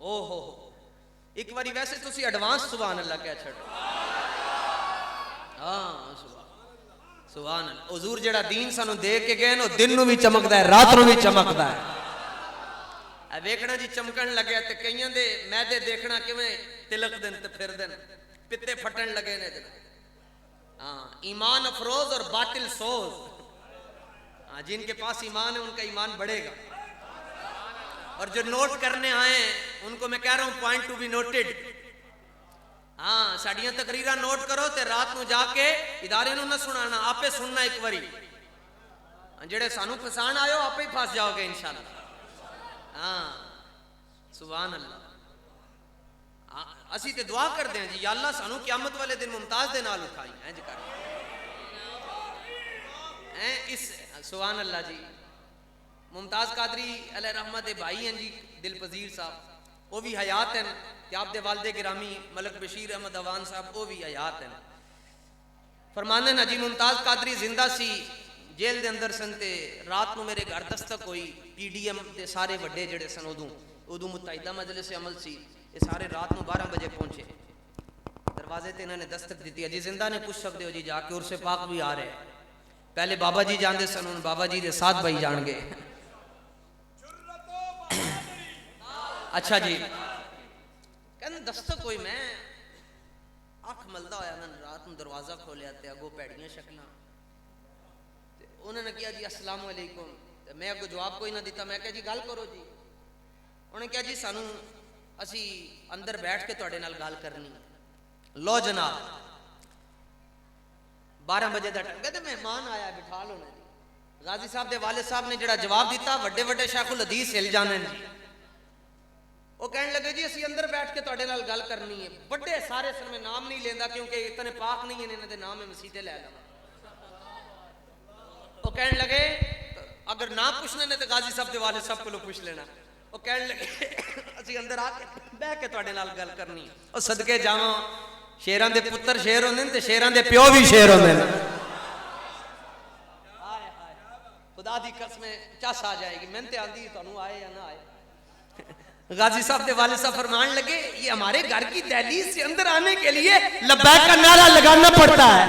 ओहो, एक बारी वैसे तुसी एडवांस सुभान अल्लाह कह छड़। हाँ सुभान अल्लाह। हुजूर जेड़ा दीन सानू दे के गए ना, दिन नू भी चमकदा है, रात नू भी चमकदा है। वेखना जी चमकन लगे ते कईयां दे मैदे देखना किवें तिलक दिन ते फिर दिन पित्ते फटन लगे ने। हाँ, ईमान अफरोज और बातिल सोज। हाँ, जिनके पास ईमान है उनका ईमान बढ़ेगा। और जो नोट करने आए उनको मैं कह रहा हूं पॉइंट टू बी नोटेड। हाँ, साड़ियां तकरीरा नोट करो ते रात नू जाके इदारे नू ना सुनाना, आपे सुनना एक बारी। जेड़े सानू फसान आयो आपे ही फस जाओगे इंशाल्लाह। हाँ सुभान अल्लाह। असी ते दुआ करते हैं जी, या अल्लाह सानू क़यामत वाले दिन मुमताज दे नाल उठाई। इंज कर इस सुभान अल्लाह जी। मुमताज कादरी अलैहि रहमत दे भाई हैं जी दिल पजीर साहब, वो भी हयात हैं। ते आप दे वालिद गिरामी मलक बशीर अहमद अवान साहब वो भी हयात हैं। फरमाने ना जी मुमताज कादरी जिंदा सी, जेल दे अंदर सन ते रात नू मेरे घर दस्तक हुई। PDM दे सारे वड्डे जेड़े सन उदू मुत्तहिदा मजलिस से अमल सी, ये सारे रात नू 12 बजे पहुंचे। दरवाजे ते इन्होंने दस्तक दी। अजी जिंदा ने पूछ सकते हो जी जाके, उर्से पाक भी आ रहे। पहले बाबा जी जानते सन, हुण बाबा जी दे साथ भाई जान गए। अच्छा जी, कहने दस्तक कोई, मैं अख मलदा होया ना रात नू दरवाजा खोलिया ते अगो भैड़ियां शक्लां। उन्होंने कहा जी अस्सलाम वालेकुम। मैं अगो जवाब कोई ना दिता। मैं कहा जी गल करो जी। उन्हें कहा जी सानू असी अंदर बैठ के तुहाडे नाल गल करनी। लो जनाब 12 बजे का टाइम, कहते मेहमान आया बिठा लो ना जी। गाजी साहब दे वाले साहब ने जड़ा जवाब दिता, वड्डे वड्डे शेखुल हदीस हिल जाने जी। वो कहने लगे जी असी अंदर बैठ के तुहाडे नाल गल करनी है। बड़े सारे सन, मैं नाम नहीं लेंदा क्योंकि इतने पाक नहीं है, इन्हां दे नाम है मसीते लै लवां। वो कहने लगे अगर ना पूछने ने तो गाजी साहब दे वाले साहब को पूछ लेना। वो कहने लगे असी अंदर आके बह के तुहाडे नाल गल करनी। और सदके जावां, शेरां दे पुत्तर शेर होंदे ने ते शेरां दे प्यो भी शेर होंदे ने। हाय हाय, खुदा दी कसम चस आ जाएगी। मैंने ते आंदी तुहानू आए या ना आए। गाजी साहब दे वाले साहब फरमान लगे ये हमारे घर की दहलीज से अंदर आने के लिए लब्बैक का नारा लगाना पड़ता है।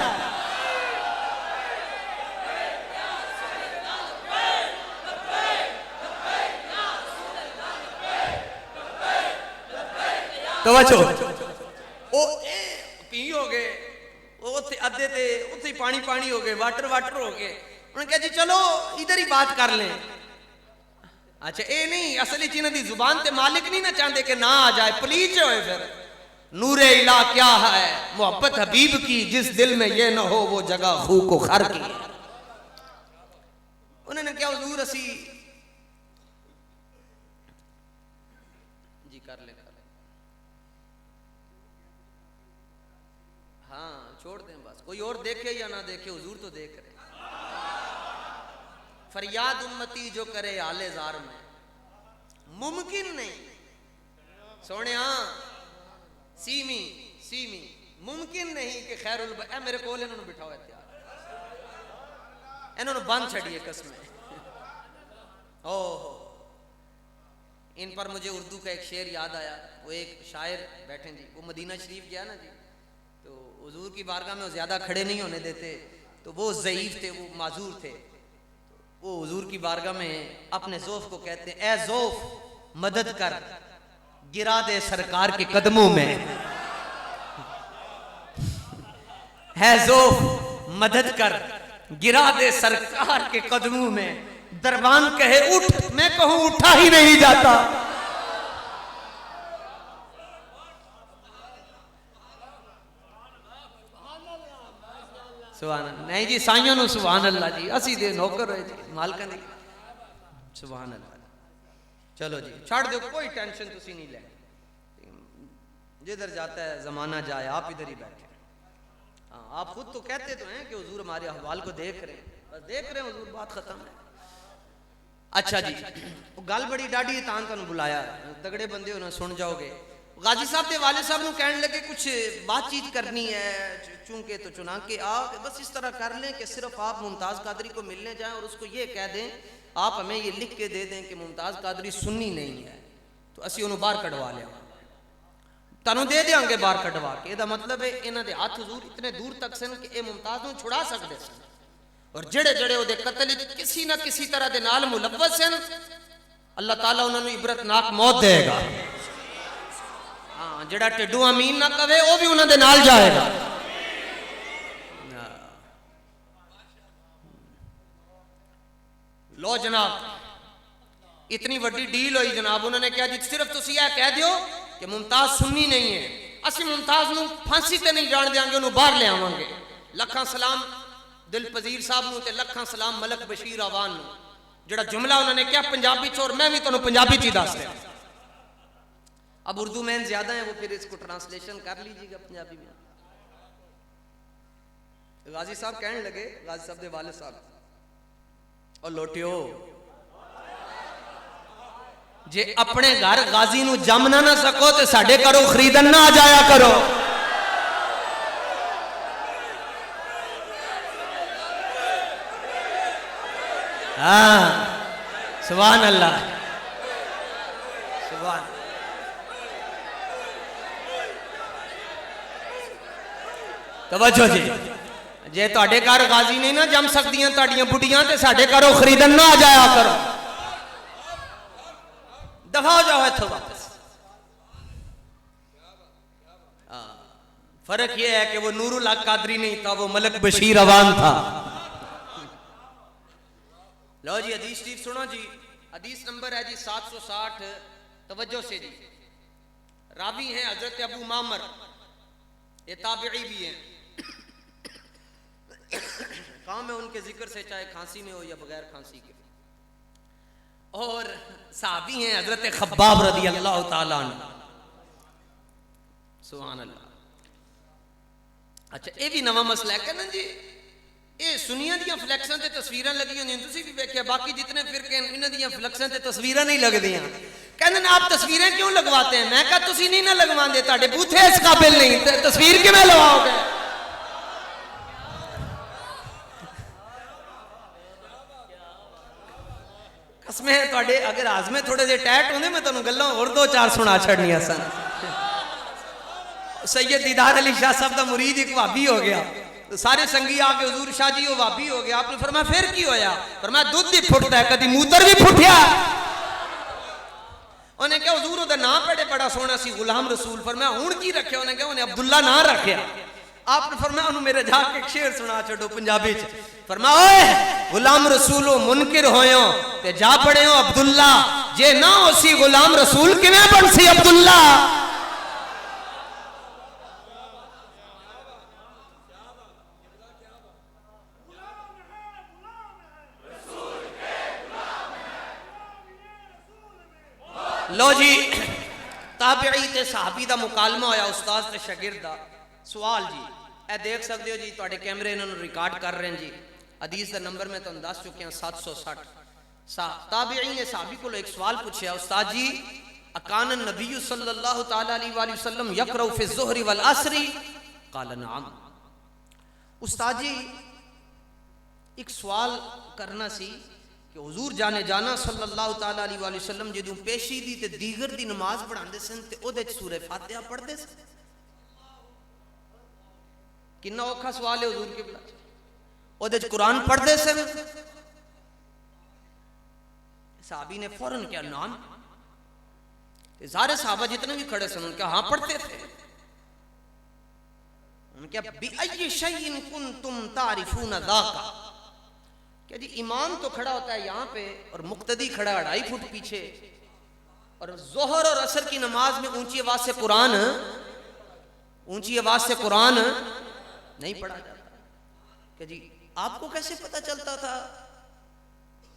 तवज्जो, ओ की हो गए, उत्थे अद्धे ते उत्थे पानी पानी हो गए, वाटर वाटर हो गए। उन्होंने कहा जी चलो इधर ही बात कर लें। अच्छा ये नहीं, असली चीज़ दी जुबान ते मालिक नहीं ना चाहते कि ना आ जाए, प्लीज होए। फिर नूरे इला क्या है मोहब्बत हबीब की, जिस दिल में ये ना हो वो जगह खू को खर की। उन्होंने क्या हुजूर असी जी कर ले। हाँ छोड़ दें बस, कोई और देखे या ना देखे हुजूर तो देख रहे। फरियाद उम्मती जो करे आले जार में, मुमकिन नहीं सोने सीमी सीमी मुमकिन नहीं कि खैरुल मेरे कोल इन्होंने बिठाओ तैयार, इन्होंने बंद छड़िए कसमें। ओहो, इन पर मुझे उर्दू का एक शेर याद आया। वो एक शायर बैठे जी, वो मदीना शरीफ गया ना जी, तो हुजूर की बारगाह में वो ज़्यादा खड़े नहीं होने देते, तो वो ज़ईफ़ थे, वो माजूर थे। वो हुजूर की बारगाह में अपने ज़ौफ़ को कहते हैं, ए ज़ौफ़ मदद कर, गिरा दे सरकार के कदमों में, है जो मदद कर गिरा दे सरकार के कदमों में। दरबान कहे उठ, मैं कहूं उठा ही नहीं जाता। सुभान अल्लाह। नहीं जी साइयों नु सुभान अल्लाह जी, असी दे नौकर होए जी मालकां दे। सुभान अल्लाह। चलो जी छाड़ दो, कोई टेंशन तुसी नहीं ले, जिधर जाता है जमाना जाए, आप इधर ही बैठे। हाँ आप खुद तो कहते तो हैं कि हुजूर हमारे अहवाल को देख रहे हैं, बस देख रहे हैं हुजूर, बात खत्म है। अच्छा जी वो गल बड़ी डाढ़ी तान तुहानू बुलाया, तगड़े बंदे हो ना सुन जाओगे। गाजी साहब के वाले साहब ਨੂੰ कहने लगे कुछ बातचीत करनी है, चूंकि तो चुना के आ, बस इस तरह कर लें कि सिर्फ आप मुमताज़ कादरी को मिलने जाएं और उसको ये कह दें, आप हमें ये लिख के दे दें कि मुमताज़ कादरी सुन्नी नहीं है, तो असी उन्होंने बाहर कढ़वा लिया, तुहानू दे देंगे बाहर कढ़वा के। ਇਹਦਾ मतलब है इन्हां दे हाथ हुजूर इतने दूर तक सन कि ये मुमताज़ ਨੂੰ छुड़ा सकते सन, और जेड़े जेड़े ਉਹਦੇ कत्ल किसी ना किसी तरह दे नाल मुलव्वस सन, अल्लाह ताला उन्होंने इबरतनाक मौत देगा। हाँ जेड़ा टिड्डू अमीन ना कवे वो भी उन्होंने नाल जाएगा। लो जनाब इतनी वड्डी डील हुई जनाब, उन्होंने कहा जी सिर्फ तुसी यह कह दियो कि मुमताज सुन्नी नहीं है, असि मुमताज नूं फांसी ते नहीं जान देंगे, उन्होंने बाहर ले आवांगे। लखां सलाम दिल पजीर साहब नूं ते लखां सलाम मलक बशीर आवान नूं, जेड़ा जुमला उन्होंने क्या पंजाबी च, और मैं भी तुहानूं पंजाबी च ही दस दिया। अब उर्दू में ज्यादा है, वो फिर इसको ट्रांसलेशन कर लीजिएगा पंजाबी में। गाजी साहब कहने लगे, गाजी साहब दे वाले साहब, और लोटियो जे अपने घर गाजी नू जम ना सको तो साडे घरों खरीदन ना आ जाया करो। हाँ सुभान अल्लाह, सुभान। तवज्जो जी, जे तुहाडे घर गाजी नहीं ना जम सकदियां तुहाडियां बुढ़ियां, ते साडे घरों खरीदन ना आ जाया करो। दफा हो जाओ इत्थों वापस। फर्क यह है कि वो नूरुल हक कादरी नहीं था, वो मलक बशीर अवान था। लो जी हदीस शरीफ सुनो जी, हदीस नंबर है जी 760। तवज्जो से जी, रावी हैं हजरत अबू मामर, ये ताबिई भी हैं, काम है उनके जिक्र से चाहे खांसी में हो या बगैर खांसी के। और साहबी हैं हजरत खब्बाब रदी अल्लाह ताला अन्हु, सुभान अल्लाह। अच्छा ये भी नवा मसला है कहना जी, ये सुनिया दियां फ्लैक्सां ते तस्वीरां लगी होंदियां, तुसीं भी वेख्या, बाकी जितने फिरके इन्हां दियां फ्लैक्सां ते तस्वीरां नहीं लगदियां। कहंदे ने आप तस्वीरें क्यों लगवाते हैं? मैं कहा तुसीं नहीं ना लगवांदे, तुहाडे बूथे इस काबिल नहीं, तस्वीर किवें लवाओगे? कसमें तुहाडे अगर आजमे थोड़े जे टैट होंदे, मैं तुहानूं गल्लां होर दो चार सुना छड़नियां सन। सैयद दीदार अली शाह साहब का मुरीद एक वाबी हो गया, तो सारे संगी आके हुजूर शाह जी वो वाबी हो गया। आपने फरमाया फिर की होया? फरमाया दूध भी फुटता है, कभी मूत्र भी फुटिया। उन्हें क्या हुजूर ओदा नाम पढ़े बड़ा सोहना सी, गुलाम रसूल। फरमाया हुण की रखे? उन्हें क्या उन्हें अब्दुल्ला ना रखे। आपने फरमाया उन्हें मेरे जाके एक शेर सुना छो पंजाबी च। फरमाया ओए गुलाम रसूलो मुनकिर होयो ते जा पड़े हो अब्दुल्ला, जे ना होसी गुलाम रसूल किवें बनसी अब्दुल्ला। लो जी ताबिई ते सहाबी दा मुकालमा होया, उस्ताद ते शागिर्द दा। सवाल जी ए देख सकते हो जी, तुहाडे कैमरे इन्होंने रिकॉर्ड कर रहे हैं जी। हदीस का नंबर मैं तुहानूं दस चुके हैं 760। ताबिई ने सहाबी को एक सवाल पूछा, उस्ताद जी अकान नबी सल्लल्लाहु तआला अलैहि वसल्लम यक़रउ फी ज़ुहरी वल असरी? क़ाल नअम। उस्ताद जी एक सवाल करना सी कि हुजूर जाने जाना सल्लल्लाहु तआला अलैहि वसल्लम जदों पेशी दी ते दीगर दी नमाज पढ़ाते सन ते ओदे च सूरह फातिहा पढ़ते सन। कितना औखा सवाल है हुजूर के बिला। ओदे च कुरान पढ़ते सन? साहबी ने फौरन क्या नाम। सारे साहबा जितने भी खड़े सन उनके हाँ पढ़ते थे। उनके बिअय्यि शैइन कुंतुम तारिफून ज़ाका, क्या जी इमाम तो खड़ा होता है यहाँ पे और मुक्तदी खड़ा 2.5 फुट पीछे, और जोहर और असर की नमाज में ऊंची आवाज से कुरान नहीं पढ़ा जाता। क्या जी आपको कैसे पता चलता था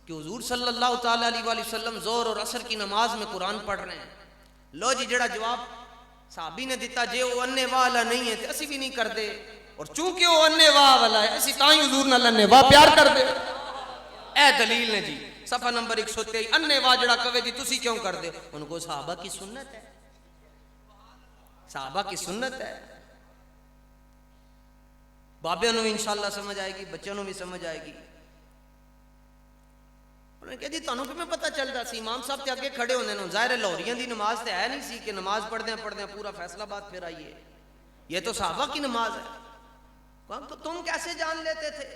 कि हुजूर सल्लल्लाहु ताला अलैहि वसल्लम जोहर और असर की नमाज में कुरान पढ़ रहे हैं? लो जी जड़ा जवाब साहबी ने दिता, जे वो अन्ने वाला नहीं है तो असी भी नहीं कर दे, और चूंकि वो अन्ने वाला है असी ताई हुजूर नाल अन्ने प्यार कर दे। ए दलील ने जी सफा नंबर 123, अन्ने जड़ा कवे जी तुसी क्यों कर दे? उनको साहबा की सुन्नत है, साहबा की सुन्नत है। बाबे नूं इंशाअल्लाह समझ आएगी, बच्चों नूं भी समझ आएगी। उन्होंने कहा जी तुहानू किवें पता चलता सी? इमाम साहब ते अगे खड़े होंदे ने, ज़ाहिर है लाहौरियां दी नमाज ते है नहीं सी कि नमाज पढ़दे पूरा फैसलाबाद फिर आइए, ये तो साहबा की नमाज है। तो तुम कैसे जान लेते थे?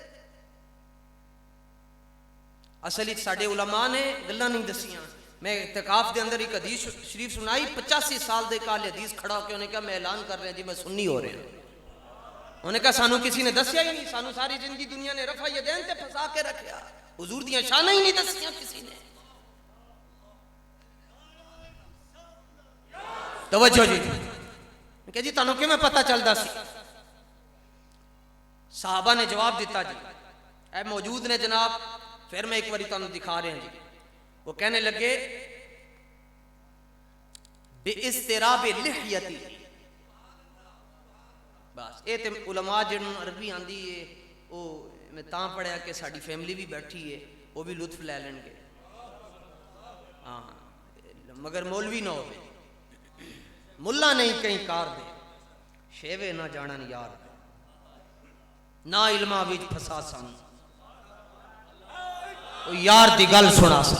असल साडे उलमा ने गल्लां नहीं दसियां। मैं इत्तिकाफ दे अंदर एक हदीस शरीफ सुनाई, 85 साल दे काल हदीस खड़ा होकर उन्हें कहा मैं ऐलान कर रहा जी मैं सुन्नी हो रहा हूं। उन्हें कहा सानू किसी ने दसिया ही नहीं, सानू सारी जिंदगी दुनिया ने रफा यदैन ते फसा के रखा, हुजूर दियां शानां ही नहीं दसियां किसी ने। तवज्जो जी, कहा जी तुहानू किवें पता चलदा सी? साहबा ने जवाब दिता जी, ऐ मौजूद ने जनाब, फिर मैं एक बारी तुहानू दिखा रहा जी। वो कहने लगे बिइस्तिराब लिहयती, बस ये तो उलमा जिन्होंने अरबी आंदी है वो मैं तां पढ़िया कि साड़ी फैमिली भी बैठी है वो भी लुत्फ लै लेंगे। हाँ मगर मौलवी ना हो, मुल्ला नहीं कहीं कार दे, शेवे ना जानन यार, ना इल्मा विच फसा सन, यार दी गल सुना सा।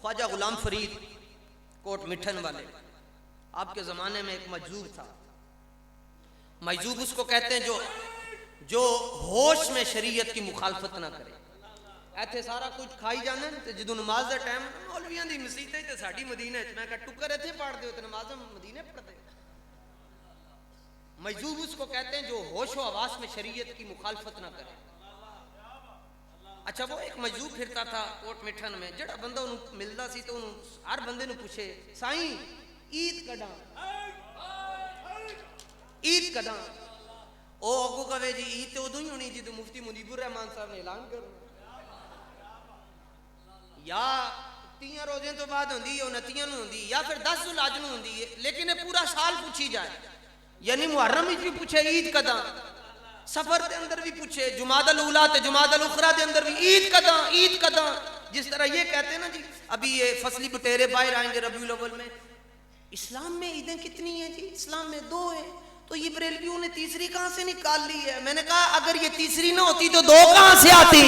ख्वाजा गुलाम फरीद कोट मिठन वाले, आपके ज़माने में एक मजजूब था। मजजूब उसको कहते हैं जो होश में शरीयत की मुखालफत ना करे। इत्थे सारा कुछ खाई जाने ते जदों नमाज का टाइम मौलवियां दी मसीत ते साडी मदीने च, मैं कहा टुकर इत्थे पढ़ दो ते नमाज मदीने पढ़दे। मजजूब उसको कहते हैं जो होश व हवास में शरीयत की मुखालफत ना करे। अच्छा वो एक मजदूर फिरता था कोट मिठन में, जड़ा बंदा उन्होंने मिलता सी तो हर बंदे ने पूछे साईं ईद कदा, ईद कदा? ओ अगू कवे जी ईद तो उदों ही होनी जो मुफ्ती मुजीबुर रहमान साहब ने ऐलान कर, या 30 रोजे तो बाद होंदी है, 29 नूं होंदी, या फिर 10 जुलहज नूं होंदी है, लेकिन ये पूरा साल पूछी जाए। यानी मुहर्रम में भी पूछे ईद कदा, सफर के अंदर भी पूछे, जुमादल उला ते जुमादल उखरा के अंदर भी ईद कदा, ईद कदा। जिस तरह ये कहते हैं ना जी अभी ये फसली बटेरे बाहर आएंगे रबीउल अव्वल में। इस्लाम में ईदें कितनी है जी? इस्लाम में 2 है, तो ये बरेलवियों ने तीसरी कहां से निकाल ली है? मैंने कहा अगर ये तीसरी ना होती तो 2 कहां से आती?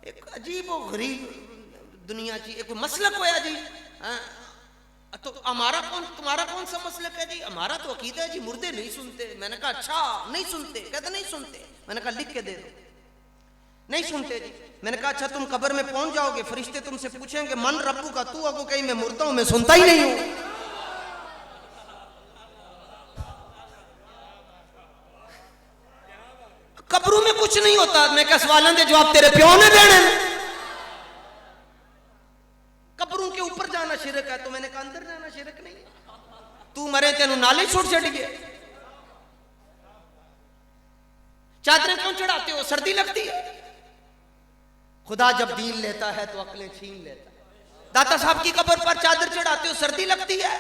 एक अजीब और गरीब दुनिया की एक मसलक होया जी। तो हमारा कौन तुम्हारा कौन सा मसलक है जी? हमारा तो अकीदा है जी मुर्दे नहीं सुनते। मैंने कहा अच्छा नहीं सुनते? कहते नहीं सुनते। मैंने कहा लिख के दे दो। नहीं सुनते जी। मैंने कहा अच्छा तुम कब्र में पहुंच जाओगे, फरिश्ते तुमसे पूछेंगे मन रब्बू का, तू अगो कहीं मैं मुर्दा हूं, मैं सुनता ही नहीं हूं। कब्रों में कुछ नहीं होता। मैं क्या सवालों के जवाब तेरे प्यो ने देने? कब्रों के ऊपर जाना शिरक है, तो मैंने कहा अंदर जाना शिरक नहीं है। तू मरे तेनू नाले छूट चढ़िए। चादरें क्यों चढ़ाते हो? सर्दी लगती है। खुदा जब दीन लेता है तो अक्लें छीन लेता है। दाता साहब की कब्र पर चादर चढ़ाते हो, सर्दी लगती है।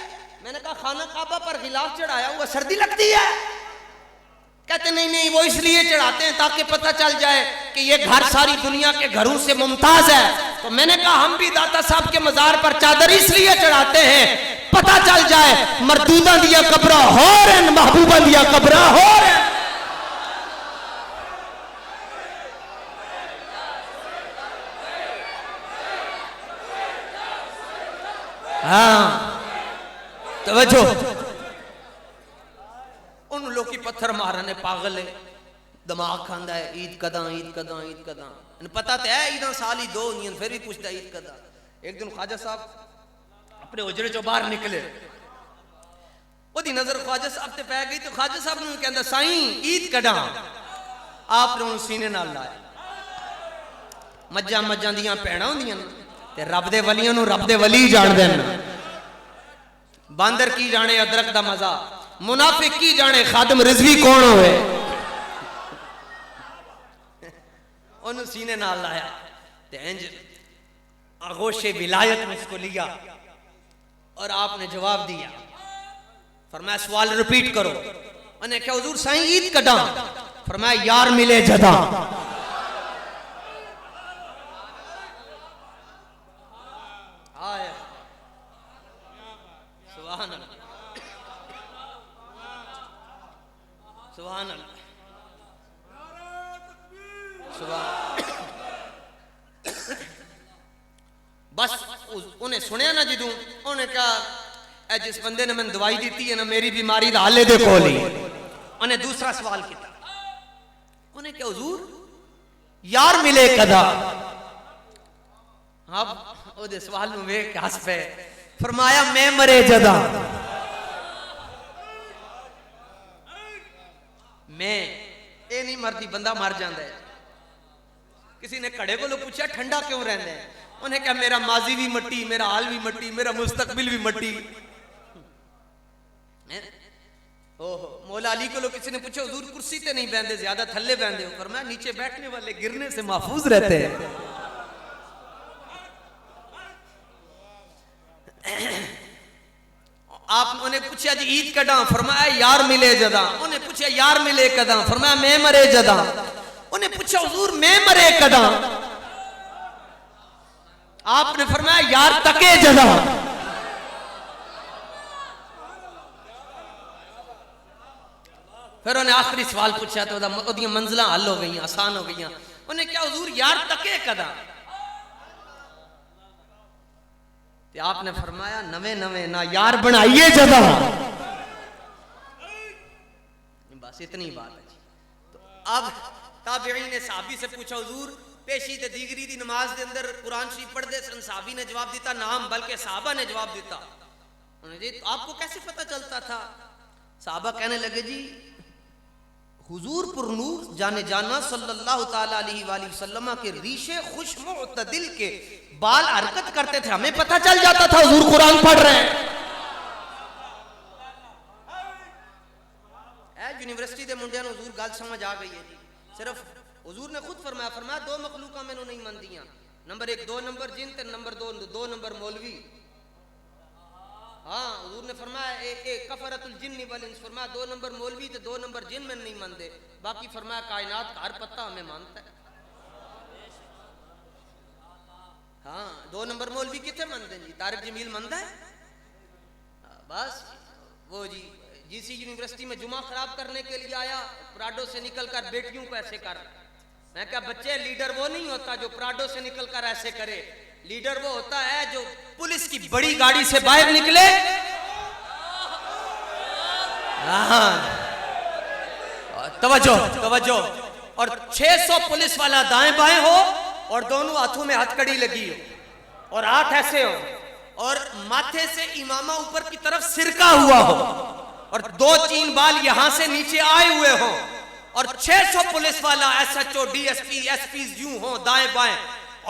मैंने कहा खाना काबा पर गिलाफ चढ़ाया हुआ, सर्दी लगती है? कहते नहीं नहीं वो इसलिए चढ़ाते हैं ताकि पता चल जाए कि ये घर सारी दुनिया के घरों से मुमताज है। तो मैंने कहा हम भी दाता साहब के मजार पर चादर इसलिए चढ़ाते हैं पता चल जाए मरदूदा दिया कब्रा हो रहे, महबूबा दिया कब्रा हो रहे। हाँ तवज्जो। उन लोग की पत्थर मारने पागल है, दिमाग खांदा है ईद कदा ईद कदा ईद कदा। पता तो है ईदा साल ही दो होंगी, फिर भी पूछता ईद कदा। एक दिन ख्वाजा साहब अपने उजड़े चो बाहर निकले, ओदी नजर ख्वाजा साहब ते पै गई तो ख्वाजा साहब ने कहंदा साईं ईद कदा। आपने उन्हें सीने नाल लाया। मज्जां मज्जां दियां भैणां होंदियां ते रब दे वलियां नूं रब दे वली जान देन। बांदर की जाने अदरक दा मजा, मुनाफिक की जाने खादम रिजवी कौन होवे। उन्हें सीने नाल लाया ते इंज आगोशे विलायत में इसको लिया और आपने जवाब दिया। फरमाया सवाल रिपीट करो। उन्हें क्या हुजूर साईं ईद कदा? फरमाया यार मिले जदा। सुभान अल्लाह, सुभान अल्लाह, सुभान। बस उन्हें सुनिया ना जिदू, उन्हें कहा जिस बंदे ने मैंने दवाई दी है ना मेरी बीमारी दा हाले दे कोल ही। उन्हें दूसरा सवाल किया। उन्हें क्या हुजूर यार मिले कदा? अब ओदे सवाल नूं वेख के हस पे। फरमाया मैं मरे जदा। मैं ये नहीं मरती, बंदा मर जाता है। किसी ने घड़े को पूछा ठंडा क्यों रहता है? उन्हें कहा मेरा माजी भी मट्टी, मेरा हाल भी मट्टी, मेरा मुस्तकबिल भी मट्टी। ओहो मौला अली को किसी ने पूछा हुजूर कुर्सी ते नहीं बहते, ज्यादा थल्ले बहते हो? फरमाया नीचे बैठने वाले गिरने से महफूज रहते हैं। आप उन्हें पूछा जी ईद कदा? फरमाया यार मिले जदा। उन्हें पूछा यार मिले कदा? फरमाया मैं मरे जदा। उन्हें पूछा हुजूर मैं मरे कदा? आपने फरमाया यार तके जदा। फिर उन्हें आखिरी सवाल पूछा तो ओदियां मंजिलां हल हो गई, आसान हो गई। उन्हें क्या हुजूर यार तके कदा? ते आपने फरमाया नवे नवे ना यार बनाइए जदा। बस इतनी बात है। तो अब ताबीईन ने साहबी से पूछा हुजूर पेशी ते दीगरी दी नमाज दे अंदर कुरान शरीफ पढ़दे सन? साहबी ने जवाब दिता नाम, बल्कि साहबा ने जवाब दिता। उन्होंने जी आपको कैसे पता चलता था? साहबा कहने लगे जी हुजूर पुरनूर जाने जाना सल्लल्लाहु ताला अलैहि वसल्लम के रीशे खुश मुअतदिल के बाल हरकत करते थे, हमें पता चल जाता था हुजूर कुरान पढ़ रहे हैं। यूनिवर्सिटी के मुंडिया ने हुजूर गल समझ आ गई है जी। सिर्फ हुजूर ने खुद फरमाया, फरमाया दो मखलूका मैनू नहीं मनदियां, नंबर एक दो नंबर जिन ते नंबर दो नंबर मौलवी। हाँ हुजूर ने फरमाया कफरतुल जिन्नी वल इंस, फरमाया दो नंबर मौलवी ते दो नंबर जिन में नहीं मानते, बाकी फरमाया कायनात का हर पत्ता हमें मानता है। हाँ दो नंबर मौलवी कितने मानते जी? तारिक जमील मानता है बस। वो जी जीसी यूनिवर्सिटी में जुमा खराब करने के लिए आया, प्राडो से निकलकर बेटियों को ऐसे कर। मैं क्या बच्चे लीडर वो नहीं होता जो प्राडो से निकलकर ऐसे करे, लीडर वो होता है जो पुलिस की बड़ी गाड़ी से बाहर निकले। तवज्जो तवज्जो, और 600 पुलिस वाला दाएं बाएं हो और दोनों हाथों में हथकड़ी लगी हो और हाथ ऐसे हो और माथे से इमामा ऊपर की तरफ सिरका हुआ हो और 2-3 बाल यहां से नीचे आए हुए हो और 600 पुलिस वाला एसएचओ डीएसपी एसपी यूं हो दाएं बाएं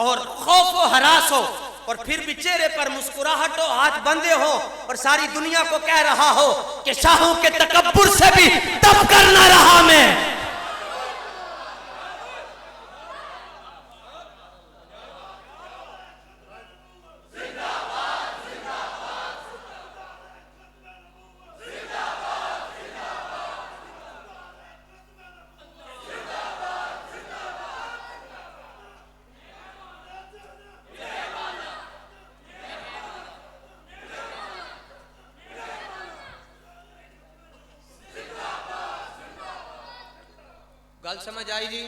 और खौफ व हरास हो और फिर भी चेहरे पर मुस्कुराहट हो, हाथ बंधे हो और सारी दुनिया को कह रहा हो कि शाहों के तकब्बुर से भी तब करना रहा मैं। गल समझ आई जी?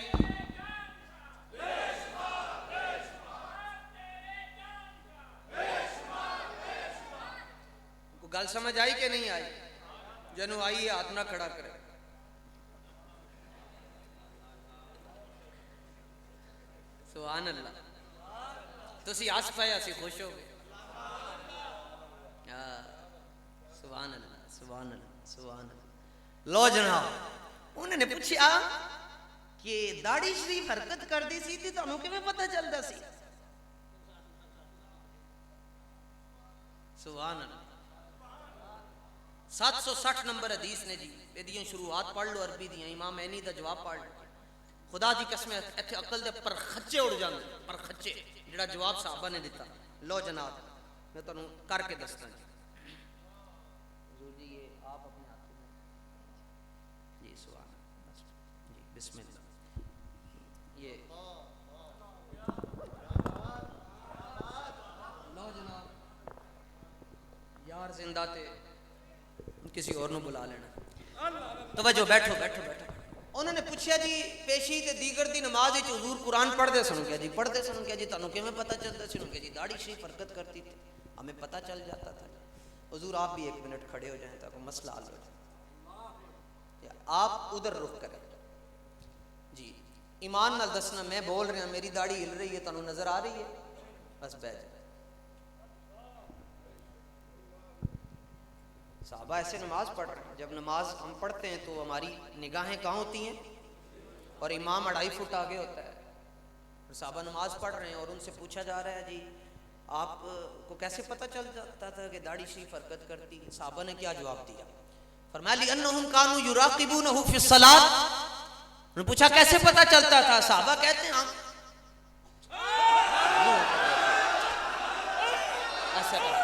गल समझ आई कि नहीं आई? जनु आई है हाथ ना खड़ा करे। सुभान अल्लाह। तुसी हस पाए, असी खुश हो गए। सुभान अल्लाह, सुभान अल्लाह, सुभान अल्लाह। लो जनाब, उन्होंने पूछा कि दाढ़ी शरीफ हरकत करती सी ते तुहानू किवें पता चलदा सी? सुभान अल्लाह। 760 नंबर हदीस ने जी, एदियां शुरुआत पढ़ लो अरबी दियां, इमाम ऐनी दा जवाब पढ़ लो। खुदा दी कसम इत्थे अकल दे पर खच्चे उड़ जांदे, पर खच्चे, जिहड़ा जवाब साहबा ने दिता। लो जनाब, मैं तुहानू करके दसदा जी। हुजूर जी ये आप अपने हाथ में जी, सुभान अल्लाह जी, बिस्मिल्लाह। ये लो जनाब, यार जिंदा ते किसी और ਨੂੰ बुला लेना। तवज्जो, बैठो बैठो बैठो। उन्होंने पूछा जी पेशी ते दीगर दी नमाज विच हुजूर कुरान पढ़दे सन क्या जी? पढ़दे सन क्या जी? तुहानू किवें पता चलदा सी? क्या जी दाढ़ी शरीफ हरकत करती थी, हमें पता चल जाता था। हुजूर आप भी 1 मिनट खड़े हो जाएं ताकि मसला हल हो जाए। आप उधर रुख करें जी। ईमान नाल दसना, मैं बोल रहा मेरी दाढ़ी हिल रही है, तुहानू नजर आ रही है? बस बैठ जाए। साहबा ऐसे नमाज पढ़ रहे हैं। जब नमाज हम पढ़ते हैं तो हमारी निगाहें कहाँ होती हैं? और इमाम 2.5 फुट आगे होता है। और साहबा नमाज पढ़ रहे हैं और उनसे पूछा जा रहा है जी आपको कैसे पता चल जाता था कि दाढ़ी शरीफ हरकत करती? साहबा ने क्या जवाब दिया? फरमाया लिअन्नहुम कानू युराकिबूनहु फी सलात। उन्होंने पूछा कैसे पता चलता था? साहबा कहते हैं ऐसा कर,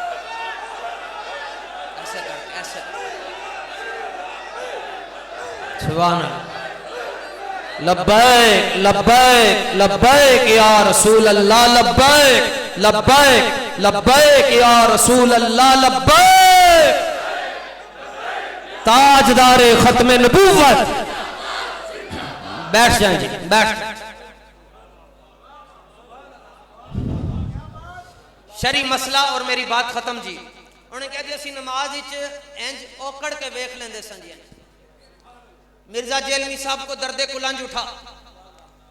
ऐसा कर, ऐसा। सुभान अल्लाह। लब्बैक लब्बैक लब्बैक या रसूल अल्लाह, लब्बैक लब्बैक लब्बैक या रसूल अल्लाह, लब्बैक। ताजदारे खत्म नबूवत। बैठ जाएं जी, बैठ। शरी मसला और मेरी बात खत्म जी। उन्हें कहा जी असी नमाज इंज ओकड़ के वेख लेंदे सन जी। मिर्जा जेलवी साहब को दर्दे कुलंज उठा,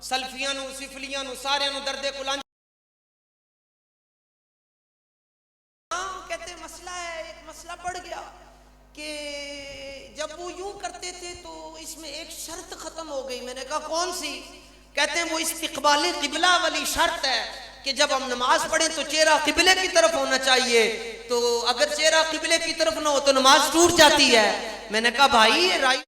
सल्फियां नू, सिफलियां नू, सारे नू दर्दे कुलंज। कहते मसला है, एक मसला पड़ गया कि जब वो यूं करते थे तो इसमें एक शर्त खत्म हो गई। मैंने कहा कौन सी? कहते हैं वो इस्तिकबाल किबला वाली शर्त है कि जब हम नमाज पढ़ें तो चेहरा किबले की तरफ होना चाहिए, तो अगर चेहरा किबले की तरफ ना हो तो नमाज टूट जाती है। मैंने कहा भाई ये राइट